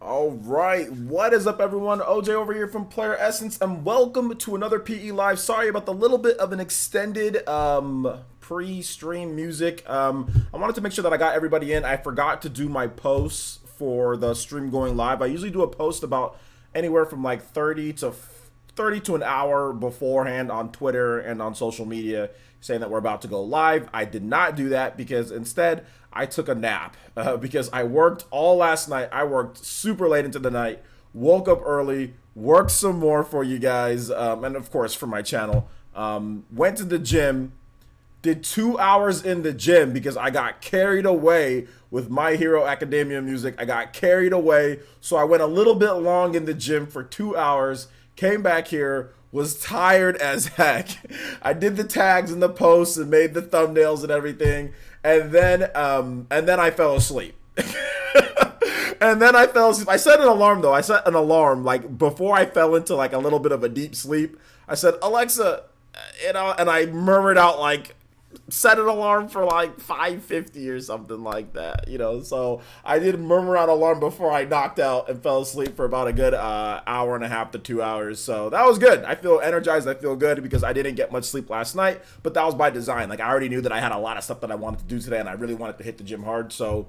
All right, what is up, everyone? OJ over here from Player Essence, and welcome to another PE Live. Sorry about the little bit of an extended pre-stream music. I wanted to make sure that I got everybody in. I forgot to do my posts for the stream going live. I usually do a post about anywhere from like 30 to an hour beforehand on Twitter and on social media saying that we're about to go live. I did not do that because instead I took a nap because I worked all last night. I worked super late into the night, woke up early, worked some more for you guys, and of course for my channel. Went to the gym, did 2 hours in the gym because I got carried away with My Hero Academia music. I got carried away, so I went a little bit long in the gym for 2 hours. Came back here, was tired as heck. I did the tags and the posts and made the thumbnails and everything, and then I fell asleep. And then I fell asleep. I set an alarm though. I set an alarm like before I fell into like a little bit of a deep sleep. I said, Alexa, and I murmured out like, set an alarm for like 5:50 or something like that, so I did murmur out alarm before I knocked out and fell asleep for about a good hour and a half to 2 hours. So that was good. I feel energized. I feel good because I didn't get much sleep last night, but that was by design. Like, I already knew that I had a lot of stuff that I wanted to do today, and I really wanted to hit the gym hard. So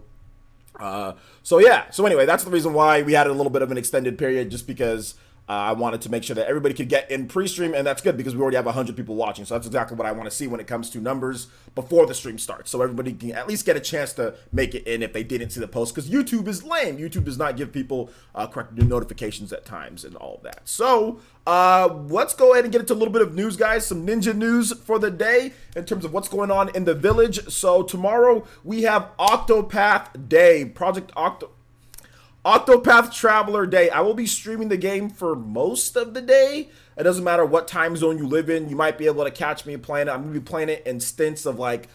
anyway, that's the reason why we had a little bit of an extended period, just because I wanted to make sure that everybody could get in pre-stream, and that's good because we already have 100 people watching. So that's exactly what I want to see when it comes to numbers before the stream starts. So everybody can at least get a chance to make it in if they didn't see the post, because YouTube is lame. YouTube does not give people correct notifications at times and all of that. So let's go ahead and get into a little bit of news, guys. Some ninja news for the day in terms of what's going on in the village. So tomorrow we have Octopath Day, Octopath Traveler Day. I will be streaming the game for most of the day. It doesn't matter what time zone you live in. You might be able to catch me playing it. I'm going to be playing it in stints of like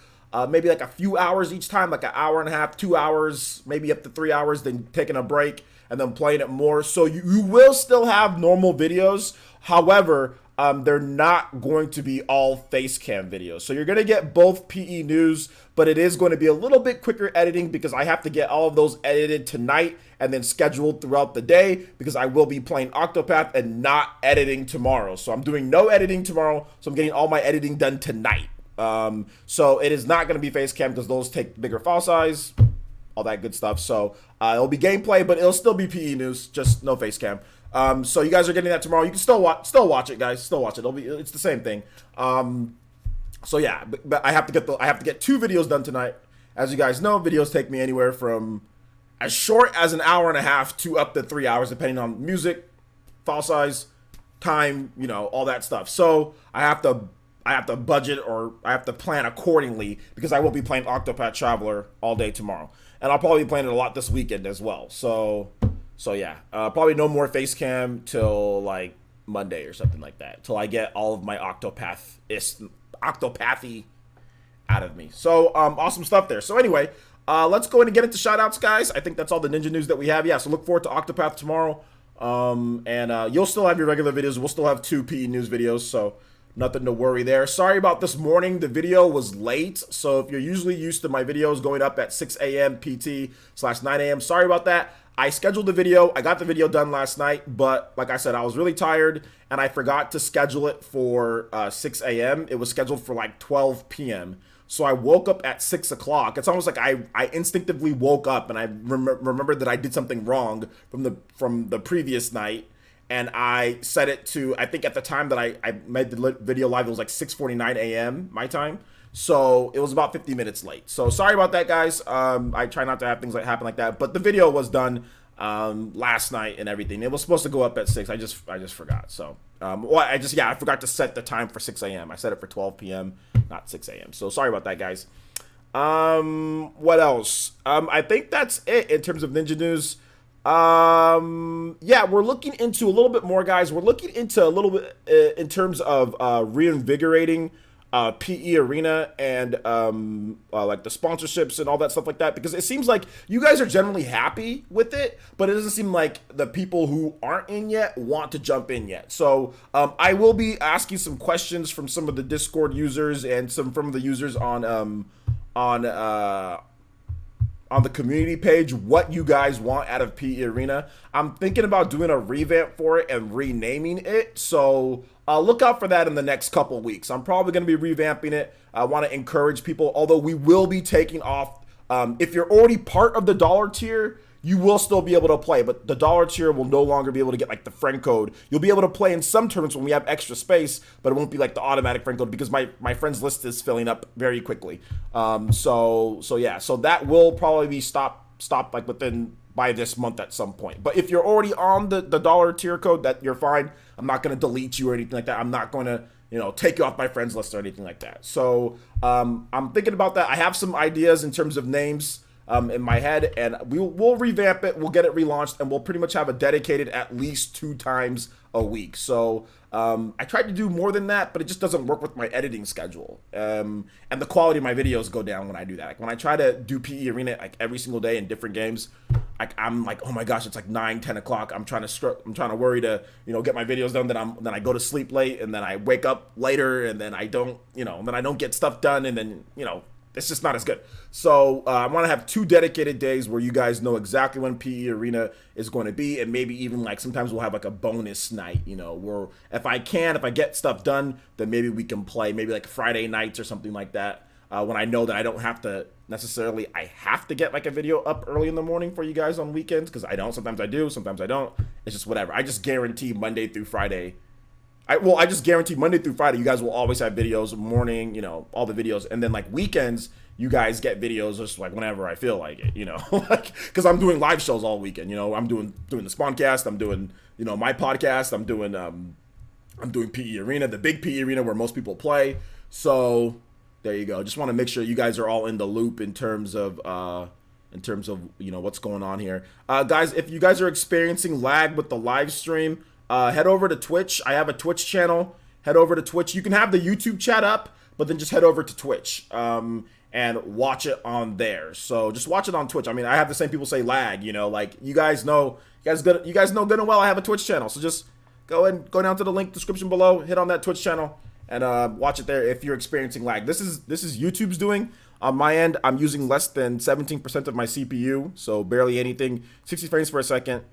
maybe like a few hours each time, like an hour and a half, 2 hours, maybe up to 3 hours, then taking a break and then playing it more. So you will still have normal videos. However, they're not going to be all face cam videos. So you're going to get both PE news, but it is going to be a little bit quicker editing because I have to get all of those edited tonight and then scheduled throughout the day, because I will be playing Octopath and not editing tomorrow. So I'm doing no editing tomorrow. So I'm getting all my editing done tonight. So it is not going to be face cam because those take bigger file size, all that good stuff. So it'll be gameplay, but it'll still be PE news, just no face cam. So you guys are getting that tomorrow. You can still watch it, guys. Still watch it. It's the same thing. So yeah, but I have to get 2 videos done tonight. As you guys know, videos take me anywhere from as short as an hour and a half to up to 3 hours, depending on music, file size, time, all that stuff. So I have to budget, or I have to plan accordingly, because I will be playing Octopath Traveler all day tomorrow, and I'll probably be playing it a lot this weekend as well. So yeah, probably no more face cam till like Monday or something like that, till I get all of my Octopathy out of me. So awesome stuff there. So anyway, let's go ahead and get into shoutouts, guys. I think that's all the ninja news that we have. Yeah, so look forward to Octopath tomorrow. And you'll still have your regular videos. We'll still have 2 PE news videos, so nothing to worry there. Sorry about this morning. The video was late. So if you're usually used to my videos going up at 6 a.m. PT/9 a.m., sorry about that. I scheduled the video. I got the video done last night, but like I said, I was really tired and I forgot to schedule it for 6 a.m. It was scheduled for like 12 p.m. So I woke up at 6 o'clock. It's almost like I instinctively woke up and I remembered that I did something wrong from the previous night. And I set it to, I think at the time that I made the video live, it was like 6:49 a.m. my time. So it was about 50 minutes late. So sorry about that, guys. I try not to have things happen like that. But the video was done last night and everything. It was supposed to go up at 6. I just forgot. So I forgot to set the time for 6 a.m. I set it for 12 p.m., not 6 a.m. So sorry about that, guys. What else? I think that's it in terms of ninja news. Yeah, we're looking into a little bit more, guys. We're looking into a little bit in terms of reinvigorating PE Arena and like the sponsorships and all that stuff like that, because it seems like you guys are generally happy with it, but it doesn't seem like the people who aren't in yet want to jump in yet. So I will be asking some questions from some of the Discord users and some from the users on on the community page what you guys want out of PE Arena. I'm thinking about doing a revamp for it and renaming it. So look out for that in the next couple weeks. I'm probably going to be revamping it. I want to encourage people, although we will be taking off. If you're already part of the dollar tier, you will still be able to play, but the dollar tier will no longer be able to get like the friend code. You'll be able to play in some tournaments when we have extra space, but it won't be like the automatic friend code because my friends list is filling up very quickly. So that will probably be stopped like by this month at some point. But if you're already on the dollar tier code, that you're fine. I'm not going to delete you or anything like that. I'm not going to take you off my friends list or anything like that. So I'm thinking about that. I have some ideas in terms of names in my head, and we'll revamp it. We'll get it relaunched, and we'll pretty much have a dedicated at least 2 times a week. So I tried to do more than that, but it just doesn't work with my editing schedule. And the quality of my videos go down when I do that. Like when I try to do PE Arena like every single day in different games, I'm like, oh my gosh, it's like 9-10 o'clock. I'm trying to worry to get my videos done. Then I go to sleep late, and then I wake up later, and then I don't get stuff done, and then it's just not as good. So I want to have 2 dedicated days where you guys know exactly when PE Arena is going to be, and maybe even like sometimes we'll have like a bonus night, where if I get stuff done, then maybe we can play maybe like Friday nights or something like that. When I know that I don't have to necessarily, I have to get like a video up early in the morning for you guys on weekends, because I don't. Sometimes I do, sometimes I don't. It's just whatever. I just guarantee Monday through Friday. I just guarantee Monday through Friday, you guys will always have videos, morning, all the videos. And then like weekends, you guys get videos just like whenever I feel like it, like, cause I'm doing live shows all weekend, I'm doing the Spawncast, I'm doing, my podcast, I'm doing PE Arena, the big PE Arena where most people play. So there you go. Just want to make sure you guys are all in the loop in terms of what's going on here. Guys, if you guys are experiencing lag with the live stream, head over to Twitch. I have a Twitch channel. Head over to Twitch. You can have the YouTube chat up, but then just head over to Twitch and watch it on there. So just watch it on Twitch. I mean, I have the same people say lag, like you guys know good and well I have a Twitch channel. So just go down to the link description below, hit on that Twitch channel, and watch it there if you're experiencing lag. This is YouTube's doing. On my end, I'm using less than 17% of my CPU, so barely anything. 60 frames per second,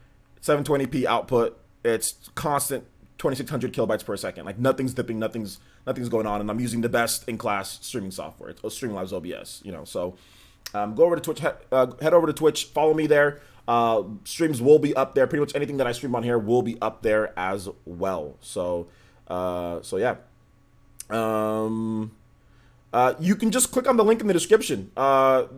720p output. It's constant 2600 kilobytes per second. Like nothing's dipping, nothing's going on, and I'm using the best in class streaming software. It's Streamlabs OBS, So go over to Twitch, head over to Twitch, follow me there. Streams will be up there. Pretty much anything that I stream on here will be up there as well. So yeah. You can just click on the link in the description. All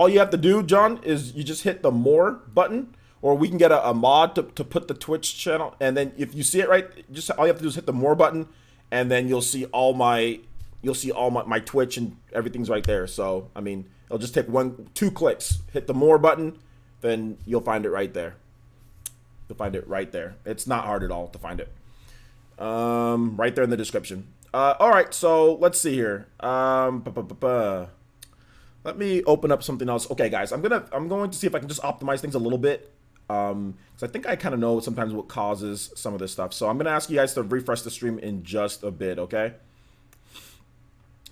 you have to do, John, is you just hit the more button. Or we can get a mod to put the Twitch channel, and then if you see it right, just all you have to do is hit the more button, and then you'll see all my Twitch and everything's right there. So I mean, it'll just take 1-2 clicks. Hit the more button, then you'll find it right there. You'll find it right there. It's not hard at all to find it. Right there in the description. All right, so let's see here. Let me open up something else. Okay, guys, I'm going to see if I can just optimize things a little bit. Because I think I kind of know sometimes what causes some of this stuff. So I'm going to ask you guys to refresh the stream in just a bit, okay?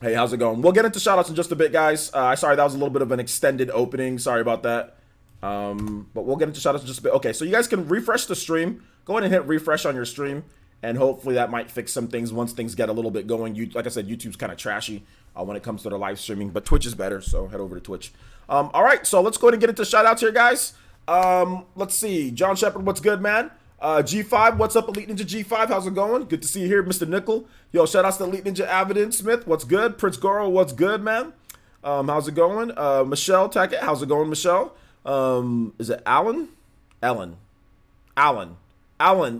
Hey, how's it going? We'll get into shoutouts in just a bit, guys. Sorry, that was a little bit of an extended opening. Sorry about that. But we'll get into shoutouts in just a bit. Okay, so you guys can refresh the stream. Go ahead and hit refresh on your stream. And hopefully that might fix some things once things get a little bit going. Like I said, YouTube's kind of trashy when it comes to the live streaming. But Twitch is better, so head over to Twitch. All right, so let's go ahead and get into shoutouts here, guys. Let's see. John Shepard, what's good, man? G5, what's up, Elite Ninja G5? How's it going? Good to see you here, Mr. Nickel. Yo, shout outs to Elite Ninja Avidin Smith. What's good? Prince Goro, what's good, man? How's it going? Michelle Tackett, how's it going, Michelle? Is it Alan? Alan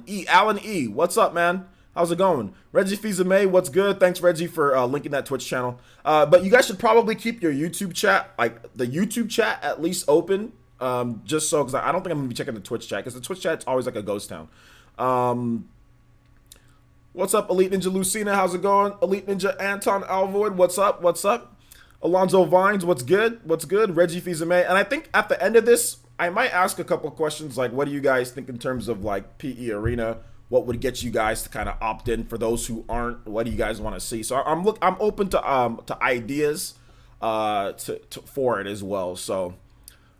E. What's up, man? How's it going? Reggie Fizame, what's good? Thanks, Reggie, for linking that Twitch channel. But you guys should probably keep your YouTube chat, like the YouTube chat, at least open. Just so, because I don't think I'm going to be checking the Twitch chat, because the Twitch chat's always like a ghost town. What's up, Elite Ninja Lucina? How's it going? Elite Ninja Anton Alvoid, what's up? What's up? Alonzo Vines, what's good? What's good? Reggie Fizame. And I think at the end of this, I might ask a couple of questions like, what do you guys think in terms of like PE Arena? What would get you guys to kind of opt in? For those who aren't, what do you guys want to see? So I'm open to ideas for it as well. So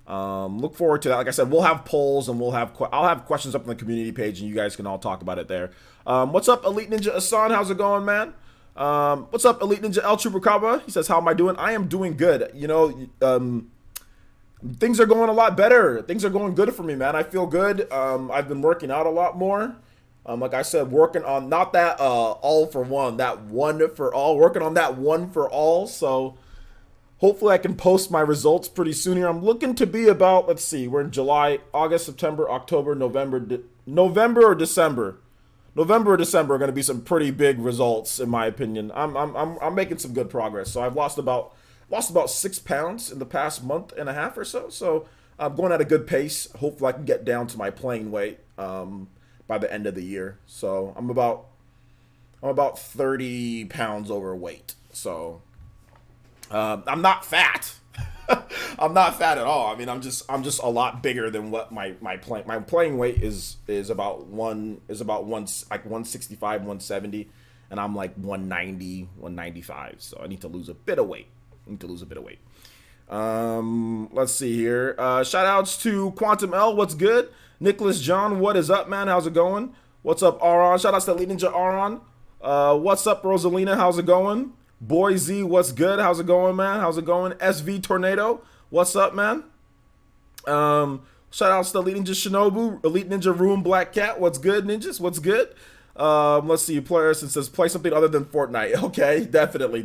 Look forward to that. Like I said, we'll have polls and I'll have questions up on the community page, and you guys can all talk about it there. What's up, Elite Ninja Asan? How's it going, man? What's up, Elite Ninja El Chupacabra? He says, how am I doing? I am doing good. You know, things are going a lot better. Things are going good for me, man. I feel good. I've been working out a lot more. Like I said, working on not that all for one, that one for all. Working on that one for all. So hopefully I can post my results pretty soon here. I'm looking to be about, let's see, we're in July, August, September, October, November or December. November or December are going to be some pretty big results, in my opinion. I'm making some good progress. So I've lost about 6 pounds in the past month and a half or so. So I'm going at a good pace. Hopefully I can get down to my playing weight by the end of the year. So I'm about 30 pounds overweight. So I'm not fat. I'm not fat at all. I mean, I'm just a lot bigger than what my playing weight is about 165, 170, and I'm like 190, 195. So I need to lose a bit of weight. Let's see here. Shout outs to Quantum L. What's good? Nicholas John. What is up, man? How's it going? What's up, Aron? Shout outs to Elite Ninja Aron. What's up, Rosalina? How's it going? Boy Z, what's good? How's it going, man? How's it going? SV Tornado, what's up, man? Shout outs to Elite Ninja Shinobu, Elite Ninja Room Black Cat, what's good, ninjas? What's good? Let's see, players, it says play something other than Fortnite. Okay, definitely.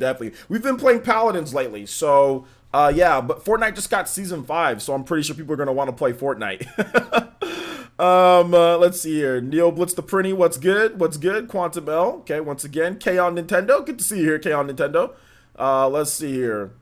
We've been playing Paladins lately, so yeah, but Fortnite just got season 5, so I'm pretty sure people are gonna want to play Fortnite. Let's see here. Neo Blitz the Prinny, what's good? Quantum L, okay, once again. K on Nintendo, good to see you here, K on Nintendo. Let's see here.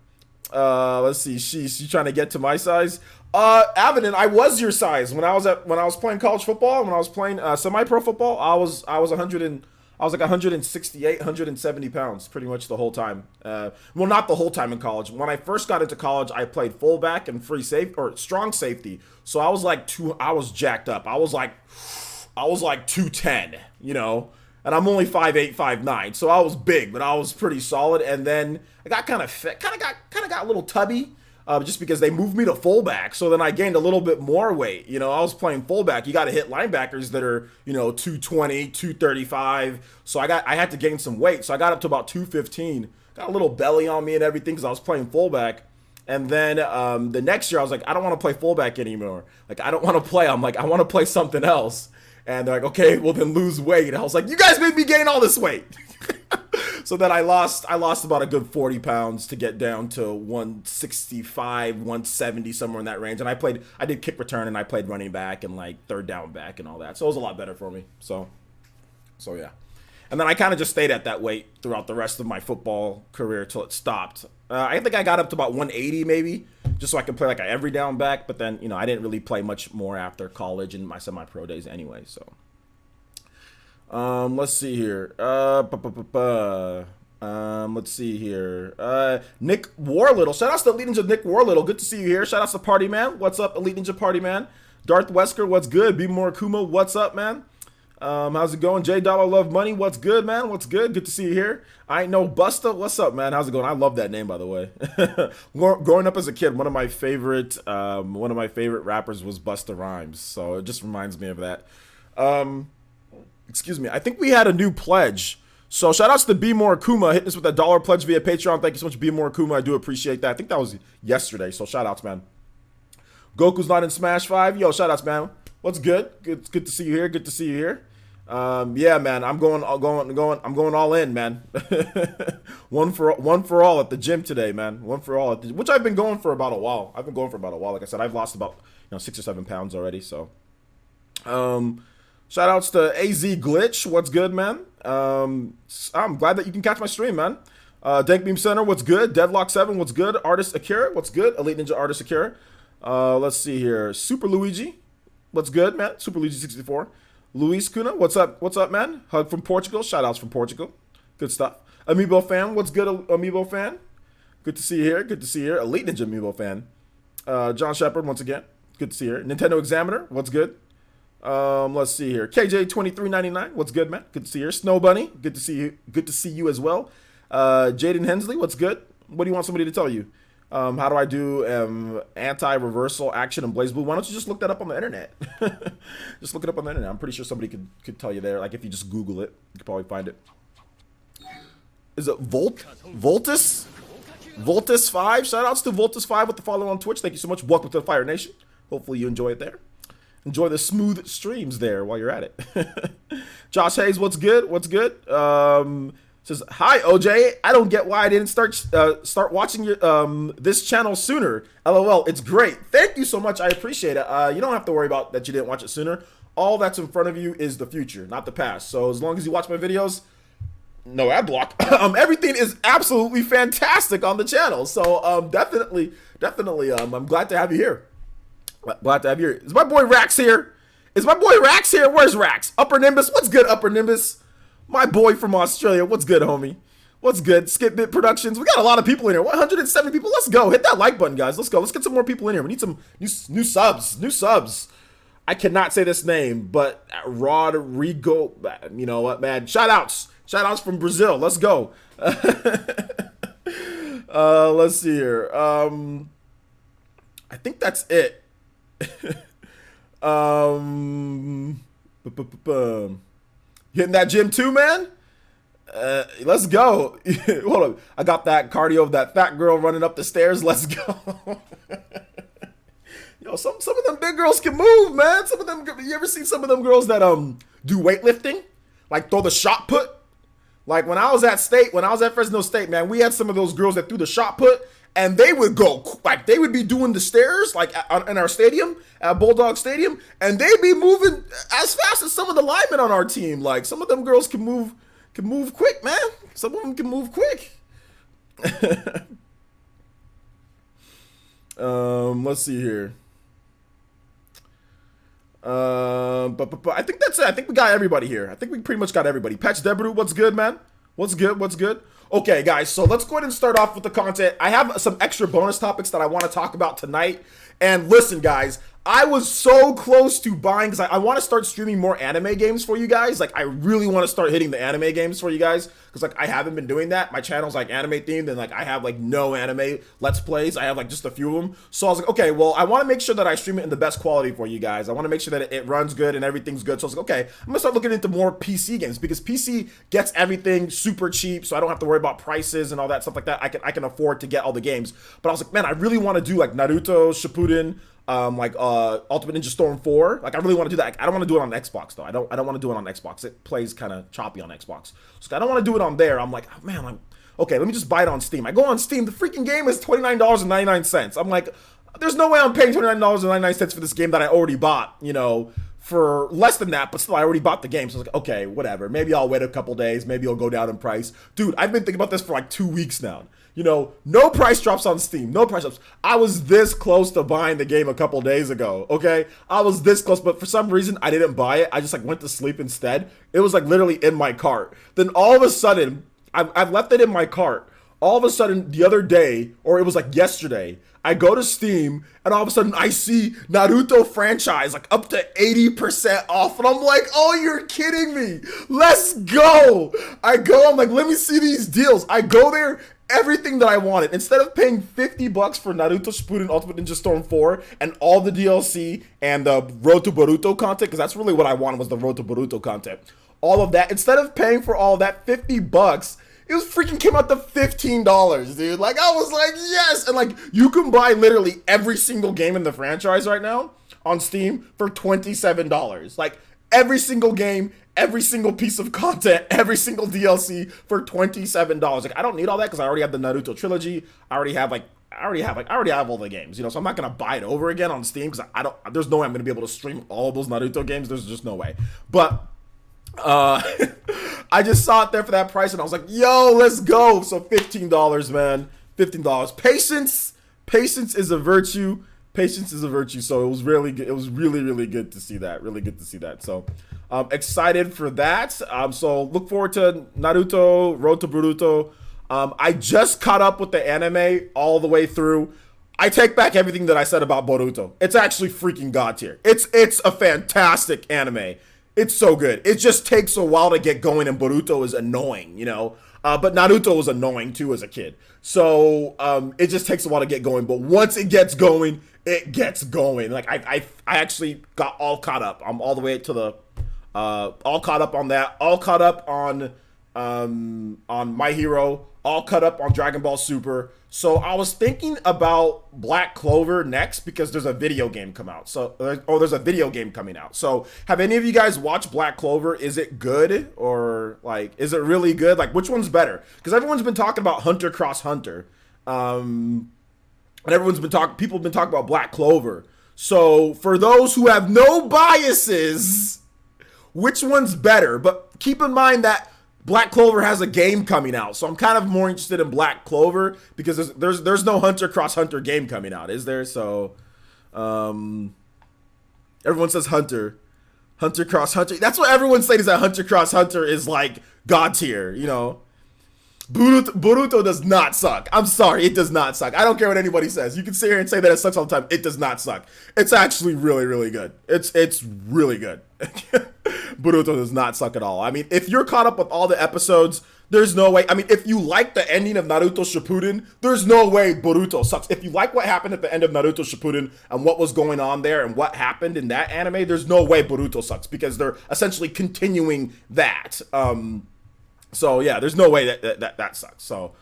Let's see, she's trying to get to my size. Avedon, I was your size when I was playing college football. When I was playing semi-pro football, I was like 168, 170 pounds pretty much the whole time. Well, not the whole time in college. When I first got into college, I played fullback and free safety or strong safety. So I was jacked up. I was like 210, you know, and I'm only 5'8", 5'9", so I was big, but I was pretty solid. And then I got kind of fit, kind of got a little tubby. Just because they moved me to fullback, so then I gained a little bit more weight. You know, I was playing fullback. You got to hit linebackers that are, you know, 220, 235. So I had to gain some weight. So I got up to about 215. Got a little belly on me and everything because I was playing fullback. And then the next year I was like, I don't want to play fullback anymore. Like, I don't want to play. I'm like, I want to play something else. And they're like, okay, well then lose weight. And I was like, you guys made me gain all this weight. So then I lost about a good 40 pounds to get down to 165, 170, somewhere in that range. And I did kick return, and I played running back and like third down back and all that. So it was a lot better for me. So yeah. And then I kind of just stayed at that weight throughout the rest of my football career till it stopped. I think I got up to about 180 maybe, just so I could play like an every down back. But then, you know, I didn't really play much more after college and my semi-pro days anyway, so. Let's see here. Let's see here. Nick Warlittle. Shout outs to Elite Ninja Nick Warlittle. Good to see you here. Shout outs to Party Man. What's up, Elite Ninja Party Man? Darth Wesker, what's good? Be More Kuma, what's up, man? How's it going? J Dollar Love Money, what's good, man? What's good? Good to see you here. I ain't no Busta. What's up, man? How's it going? I love that name, by the way. Growing up as a kid, one of my favorite rappers was Busta Rhymes, so it just reminds me of that. Excuse me. I think we had a new pledge. So shout outs to Be More Kuma hitting us with a $1 pledge via Patreon. Thank you so much, Be More Kuma. I do appreciate that. I think that was yesterday. So shout outs, man. Goku's not in Smash 5. Yo, shout outs, man. What's good? Good to see you here. Good to see you here. Yeah, man. I'm going all in, man. one for all at the gym today, man. One for all which I've been going for about a while. Like I said, I've lost about 6 or 7 pounds already. So, shout outs to AZ Glitch. What's good, man? I'm glad that you can catch my stream, man. Dank Beam Center. What's good? Deadlock 7. What's good? Artist Akira. What's good? Elite Ninja Artist Akira. Let's see here. Super Luigi. What's good, man? Super Luigi 64. Luis Kuna. What's up? What's up, man? Hug from Portugal. Shout outs from Portugal. Good stuff. Amiibo fan. What's good, Amiibo fan? Good to see you here. Good to see you here. Elite Ninja Amiibo fan. John Shepard, once again. Good to see you here. Nintendo Examiner. What's good? Let's see here. KJ2399. What's good, man? Good to see you here. Snow Bunny. Good to see you. Good to see you as well. Jaden Hensley. What's good? What do you want somebody to tell you? How do I do anti-reversal action in Blaze Blue? Why don't you just look that up on the internet? Just look it up on the internet. I'm pretty sure somebody could tell you there. Like if you just Google it, you could probably find it. Is it Voltus? Voltus 5? Shoutouts to Voltus 5 with the follow on Twitch. Thank you so much. Welcome to the Fire Nation. Hopefully you enjoy it there. Enjoy the smooth streams there while you're at it. Josh Hayes, what's good? What's good? Says, hi OJ. I don't get why I didn't start watching your this channel sooner. LOL. It's great. Thank you so much. I appreciate it. You don't have to worry about that you didn't watch it sooner. All that's in front of you is the future, not the past. So as long as you watch my videos, no ad block. Everything is absolutely fantastic on the channel. So definitely, I'm glad to have you here. Glad to have you here. Is my boy Rax here? Where's Rax? Upper Nimbus. What's good, Upper Nimbus? My boy from Australia. What's good, homie? What's good? Skipbit Productions. We got a lot of people in here. 170 people. Let's go. Hit that like button, guys. Let's go. Let's get some more people in here. We need some new subs. I cannot say this name, but Rodrigo. You know what, man? Shoutouts from Brazil. Let's go. Let's see here. I think that's it. Hitting that gym too, man. Let's go. Hold on. I got that cardio of that fat girl running up the stairs. Let's go. Yo, some of them big girls can move, man. Some of them. You ever seen some of them girls that do weightlifting, like throw the shot put? Like when I was at Fresno State, man, we had some of those girls that threw the shot put, and they would go, like they would be doing the stairs, like in our stadium, at Bulldog Stadium, and they'd be moving as fast as some of the linemen on our team. Like some of them girls can move quick, man. Some of them can move quick. Let's see here. But I think that's it. I think we got everybody here. I think we pretty much got everybody. Patch Debru, what's good, man? What's good? Okay, guys, so let's go ahead and start off with the content. I have some extra bonus topics that I want to talk about tonight. And listen, guys, I was so close to buying, because I want to start streaming more anime games for you guys. Like, I really want to start hitting the anime games for you guys, because, like, I haven't been doing that. My channel's, like, anime themed, and, like, I have, like, no anime Let's Plays. I have, like, just a few of them. So I was like, okay, well, I want to make sure that I stream it in the best quality for you guys. I want to make sure that it runs good and everything's good. So I was like, okay, I'm going to start looking into more PC games, because PC gets everything super cheap, so I don't have to worry about prices and all that stuff like that. I can afford to get all the games. But I was like, man, I really want to do, like, Naruto Shippuden, Ultimate Ninja Storm 4. Like, I really want to do that. I don't want to do it on Xbox though. I don't want to do it on Xbox. It plays kind of choppy on Xbox. So I don't want to do it on there. I'm like, oh, man, okay, let me just buy it on Steam. I go on Steam. The freaking game is $29.99. I'm like, there's no way I'm paying $29.99 for this game that I already bought, you know, for less than that, but still I already bought the game. So I was like, okay, whatever. Maybe I'll wait a couple days. Maybe it'll go down in price. Dude, I've been thinking about this for like 2 weeks now. You know, no price drops on Steam. No price drops. I was this close to buying the game a couple days ago, okay? I was this close, but for some reason, I didn't buy it. I just, like, went to sleep instead. It was, like, literally in my cart. Then all of a sudden, I've left it in my cart. All of a sudden, the other day, or it was, like, yesterday, I go to Steam, and all of a sudden, I see Naruto franchise, like, up to 80% off. And I'm like, oh, you're kidding me. Let's go. I'm like, let me see these deals. I go there. Everything that I wanted. Instead of paying $50 for Naruto Shippuden Ultimate Ninja Storm 4 and all the DLC and the Road to Boruto content, because that's really what I wanted, was the Road to Boruto content. All of that. Instead of paying for all of that $50, it was freaking came out to $15, dude. Like, I was like, yes! And, like, you can buy literally every single game in the franchise right now on Steam for $27. Like, every single game, every single piece of content, every single DLC for $27. Like, I don't need all that because I already have the Naruto trilogy. I already have all the games, you know, so I'm not going to buy it over again on Steam because there's no way I'm going to be able to stream all of those Naruto games. There's just no way. But, I just saw it there for that price and I was like, yo, let's go. So $15, man, $15. Patience is a virtue. Patience is a virtue. So it was really good. It was really good to see that. Really good to see that. So excited for that. So look forward to Naruto, Road to Boruto. I just caught up with the anime all the way through. I take back everything that I said about Boruto. It's actually freaking god tier. It's a fantastic anime. It's so good. It just takes a while to get going and Boruto is annoying, you know. But Naruto was annoying too as a kid. So it just takes a while to get going. But once it gets going, it gets going. Like I actually got all caught up. I'm all the way to the all caught up on that. All caught up on My Hero. All caught up on Dragon Ball Super. So I was thinking about Black Clover next because there's a video game come out. So there's a video game coming out. So have any of you guys watched Black Clover? Is it good or like is it really good? Like which one's better? Because everyone's been talking about Hunter x Hunter, and people have been talking about Black Clover. So for those who have no biases, which one's better? But keep in mind that Black Clover has a game coming out, so I'm kind of more interested in Black Clover because there's no Hunter x Hunter game coming out, is there? So, everyone says Hunter x Hunter. That's what everyone's saying is that Hunter x Hunter is like God tier, you know. Boruto does not suck. I'm sorry, it does not suck. I don't care what anybody says. You can sit here and say that it sucks all the time. It does not suck. It's actually really, really good. It's really good. Boruto does not suck at all. I mean, if you're caught up with all the episodes, there's no way. I mean, if you like the ending of Naruto Shippuden, there's no way Boruto sucks. If you like what happened at the end of Naruto Shippuden and what was going on there and what happened in that anime, there's no way Boruto sucks because they're essentially continuing that. So yeah, there's no way that sucks. So,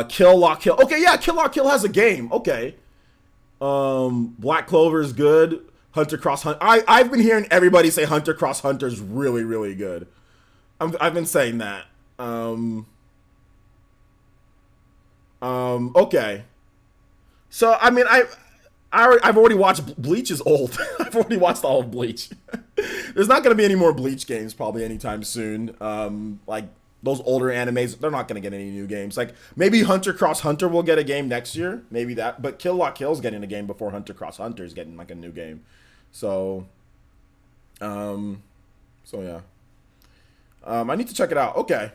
Kill La Kill. Okay, yeah, Kill La Kill has a game. Okay. Black Clover is good. Hunter x Hunter. I've been hearing everybody say Hunter x Hunter is really, really good. I've been saying that. Okay. So I mean, I've already watched Bleach is old. I've already watched all of Bleach. There's not gonna be any more Bleach games probably anytime soon. Like those older animes, they're not gonna get any new games. Like maybe Hunter x Hunter will get a game next year, maybe that. But Kill La Kill's getting a game before Hunter x Hunter is getting like a new game. So, yeah. I need to check it out. Okay.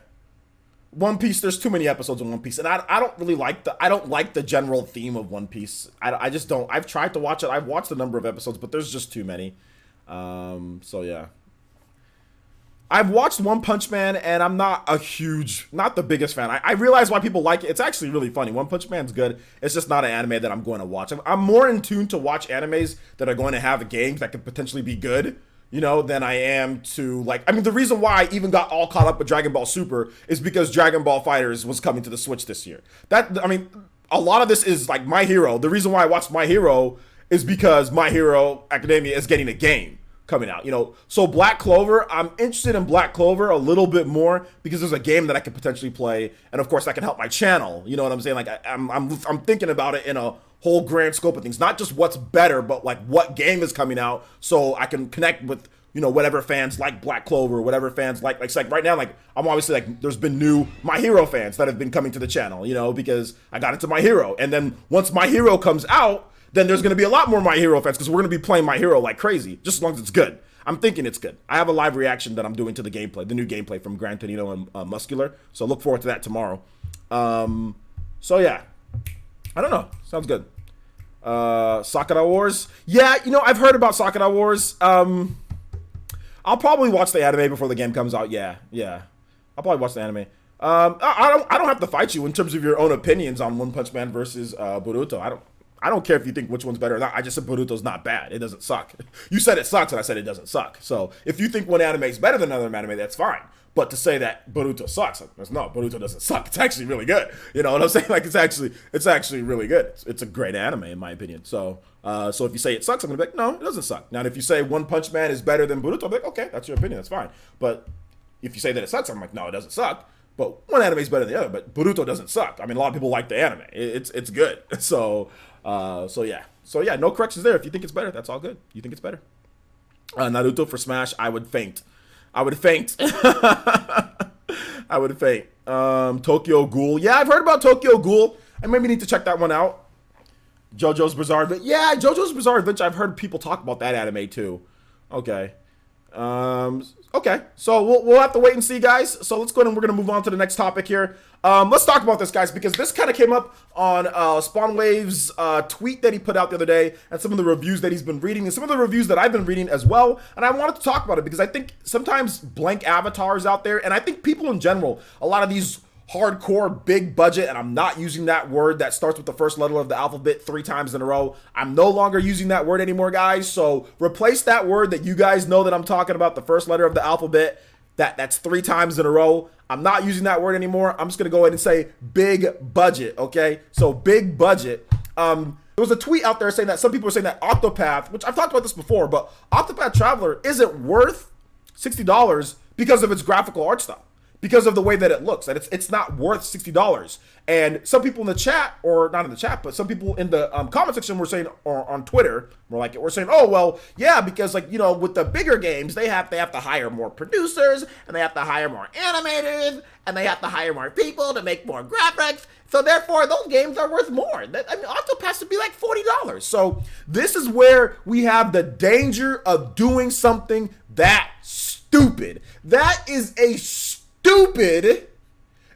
One Piece, there's too many episodes in One Piece, and I don't really like the general theme of One Piece. I just don't. I've tried to watch it. I've watched a number of episodes, but there's just too many. So yeah. I've watched One Punch Man, and I'm not the biggest fan. I realize why people like it. It's actually really funny. One Punch Man's good. It's just not an anime that I'm going to watch. I'm more in tune to watch animes that are going to have games that could potentially be good, you know, than I am to, like, I mean, the reason why I even got all caught up with Dragon Ball Super is because Dragon Ball FighterZ was coming to the Switch this year. I mean, a lot of this is, like, My Hero. The reason why I watched My Hero is because My Hero Academia is getting a game coming out, you know. So Black Clover, I'm interested in Black Clover a little bit more because there's a game that I could potentially play, and of course that can help my channel. You know what I'm saying? Like I'm thinking about it in a whole grand scope of things, not just what's better, but like what game is coming out, so I can connect with, you know, whatever fans like Black Clover, whatever fans like it's like right now, like I'm obviously like there's been new My Hero fans that have been coming to the channel, you know, because I got into My Hero, and then once My Hero comes out, then there's going to be a lot more My Hero fans because we're going to be playing My Hero like crazy, just as long as it's good. I'm thinking it's good. I have a live reaction that I'm doing to the gameplay, the new gameplay from Gran Torino and Muscular, so look forward to that tomorrow. So yeah, I don't know. Sounds good. Sakura Wars. Yeah, you know, I've heard about Sakura Wars. I'll probably watch the anime before the game comes out. Yeah. I'll probably watch the anime. I don't have to fight you in terms of your own opinions on One Punch Man versus Boruto. I don't care if you think which one's better or not. I just said Boruto's not bad. It doesn't suck. You said it sucks, and I said it doesn't suck. So if you think one anime is better than another anime, that's fine. But to say that Boruto sucks, no, Boruto doesn't suck. It's actually really good. You know what I'm saying? Like it's actually really good. It's a great anime in my opinion. So if you say it sucks, I'm gonna be like, no, it doesn't suck. Now if you say One Punch Man is better than Boruto, I'm like, okay, that's your opinion. That's fine. But if you say that it sucks, I'm like, no, it doesn't suck. But one anime is better than the other. But Boruto doesn't suck. I mean, a lot of people like the anime. It's good. So yeah, no corrections there. If you think it's better, that's all good. You think it's better. Naruto for Smash, I would faint. I would faint. Tokyo Ghoul. Yeah, I've heard about Tokyo Ghoul. I maybe need to check that one out. JoJo's Bizarre Adventure. Yeah, JoJo's Bizarre Adventure. I've heard people talk about that anime too. Okay. Okay, so we'll have to wait and see, guys. So let's go ahead and we're going to move on to the next topic here. Let's talk about this, guys, because this kind of came up on Spawnwave's tweet that he put out the other day, and some of the reviews that he's been reading, and some of the reviews that I've been reading as well. And I wanted to talk about it because I think sometimes blank avatars out there, and I think people in general, a lot of these hardcore big budget, and I'm not using that word that starts with the first letter of the alphabet 3 times in a row. I'm no longer using that word anymore, guys. So replace that word that you guys know that I'm talking about, the first letter of the alphabet, that's 3 times in a row. I'm not using that word anymore. I'm just gonna go ahead and say big budget, okay? So big budget. There was a tweet out there saying that some people are saying that Octopath, which I've talked about this before, but Octopath Traveler isn't worth $60 because of its graphical art style, because of the way that it looks, that it's not worth $60. And some people in the chat, or not in the chat, but some people in the comment section were saying, or on Twitter, we're saying, oh, well, yeah, because like, you know, with the bigger games, they have to hire more producers, and they have to hire more animators, and they have to hire more people to make more graphics. So therefore, those games are worth more. I mean, Octopath should be like $40. So this is where we have the danger of doing something that stupid. That is a stupid,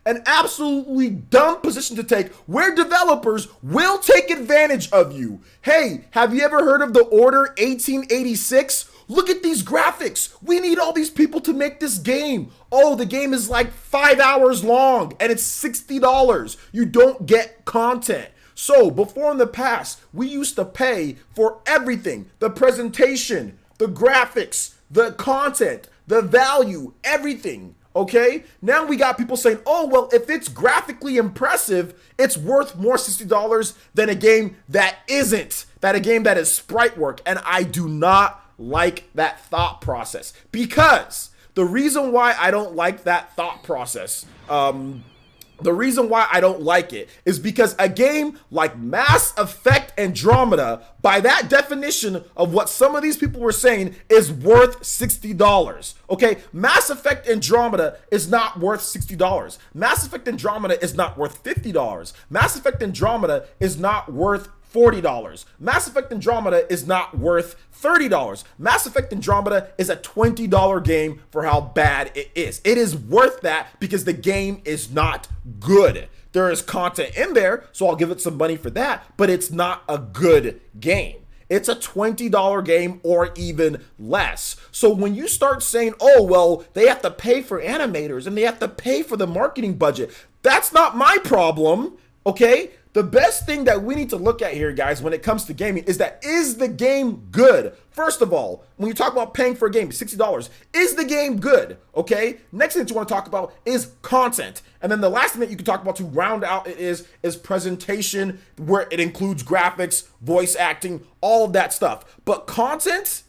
an absolutely dumb position to take, where developers will take advantage of you. Hey, have you ever heard of the Order 1886? Look at these graphics. We need all these people to make this game. Oh, the game is like 5 hours long and it's $60. You don't get content. So before in the past, we used to pay for everything: the presentation, the graphics, the content, the value, everything. Okay, now we got people saying, oh, well, if it's graphically impressive, it's worth more $60 than a game that isn't, that a game that is sprite work. And I do not like that thought process, because the reason why I don't like that thought process, the reason why I don't like it is because a game like Mass Effect Andromeda, by that definition of what some of these people were saying, is worth $60. Okay, Mass Effect Andromeda is not worth $60. Mass Effect Andromeda is not worth $50. Mass Effect Andromeda is not worth $40. Mass Effect Andromeda is not worth $30. Mass Effect Andromeda is a $20 game for how bad it is. It is worth that because the game is not good. There is content in there, so I'll give it some money for that, but it's not a good game. It's a $20 game or even less. So when you start saying, oh, well, they have to pay for animators and they have to pay for the marketing budget, that's not my problem, okay? The best thing that we need to look at here, guys, when it comes to gaming is the game good? First of all, when you talk about paying for a game, $60, is the game good? Okay. Next thing that you want to talk about is content. And then the last thing that you can talk about to round out it is presentation, where it includes graphics, voice acting, all of that stuff. But content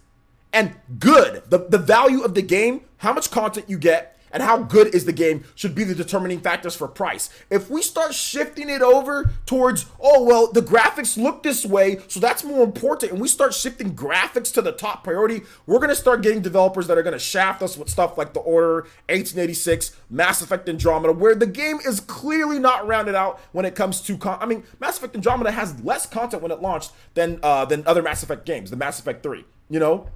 and good, the value of the game, how much content you get, and how good is the game should be the determining factors for price. If we start shifting it over towards, oh, well, the graphics look this way, so that's more important, and we start shifting graphics to the top priority, we're going to start getting developers that are going to shaft us with stuff like The Order 1886, Mass Effect Andromeda, where the game is clearly not rounded out when it comes to Mass Effect Andromeda has less content when it launched than other Mass Effect games, the Mass Effect 3, you know?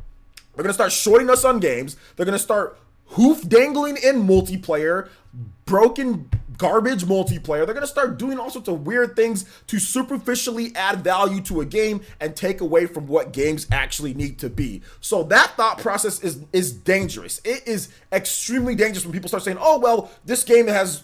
They're going to start shorting us on games. They're going to start hoof dangling in multiplayer, broken garbage multiplayer. They're going to start doing all sorts of weird things to superficially add value to a game and take away from what games actually need to be. So that thought process is dangerous. It is extremely dangerous when people start saying, oh, well, this game has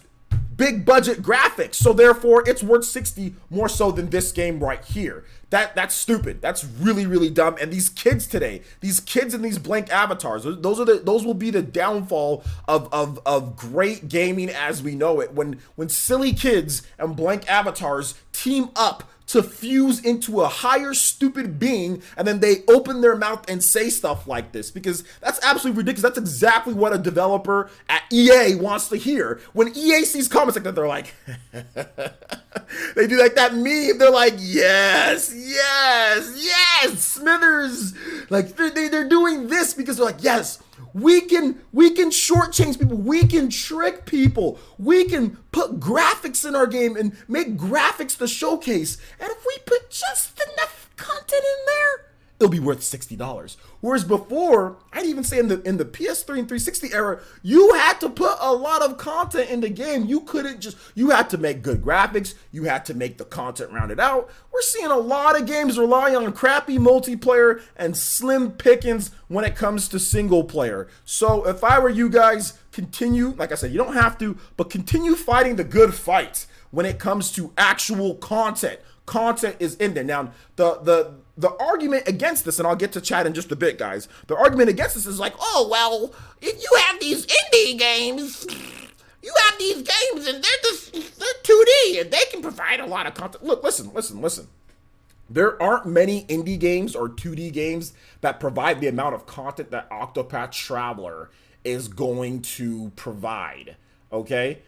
big budget graphics, so therefore it's worth 60 more so than this game right here. That's stupid. That's really, really dumb. And these kids today, these kids in these blank avatars, those will be the downfall of great gaming as we know it. When silly kids and blank avatars team up to fuse into a higher stupid being, and then they open their mouth and say stuff like this, because that's absolutely ridiculous. That's exactly what a developer at EA wants to hear. When EA sees comments like that, they're like, they do like that meme. They're like, yes, yes, yes, Smithers. Like they're doing this because they're like, yes, we can shortchange people. We can trick people. We can put graphics in our game and make graphics the showcase. And if we put just enough content in there, it'll be worth $60. Whereas before, I'd even say in the PS3 and 360 era, you had to put a lot of content in the game. You couldn't just, you had to make good graphics, you had to make the content rounded out. We're seeing a lot of games rely on crappy multiplayer and slim pickings when it comes to single player. So if I were you guys, continue, like I said, you don't have to, but continue fighting the good fight when it comes to actual content. Content is in there. Now, the argument against this, and I'll get to chat in just a bit, guys. The argument against this is like, oh, well, if you have these indie games, you have these games and they're 2D and they can provide a lot of content. Look, listen. There aren't many indie games or 2D games that provide the amount of content that Octopath Traveler is going to provide, okay?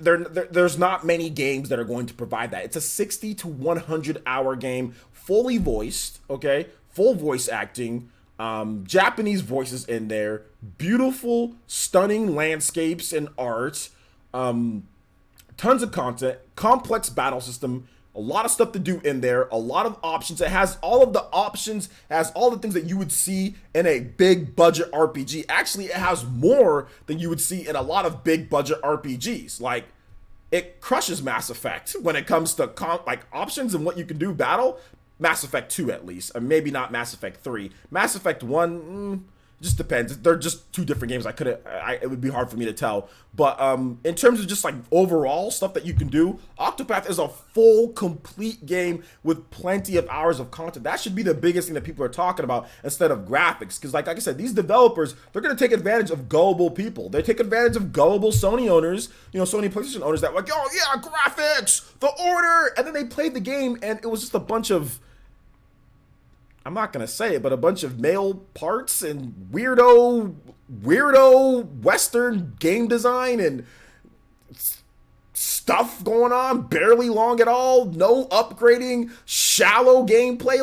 There's not many games that are going to provide that. It's a 60 to 100 hour game, fully voiced, okay? Full voice acting, Japanese voices in there, beautiful, stunning landscapes and art, tons of content, complex battle system, a lot of stuff to do in there, a lot of options. It has all of the options, has all the things that you would see in a big budget RPG. Actually, it has more than you would see in a lot of big budget RPGs. Like, it crushes Mass Effect when it comes to like options and what you can do battle. Mass Effect 2 at least, and maybe not Mass Effect 3. Mass Effect 1, just depends. They're just two different games. It would be hard for me to tell. But in terms of just like overall stuff that you can do, Octopath is a full, complete game with plenty of hours of content. That should be the biggest thing that people are talking about instead of graphics. Because like I said, these developers, they're going to take advantage of gullible people. They take advantage of gullible Sony owners, Sony PlayStation owners that were like, oh yeah, graphics, the order. And then they played the game and it was just a bunch of, I'm not going to say it, but a bunch of male parts and weirdo Western game design and stuff going on, barely long at all, no upgrading, shallow gameplay. It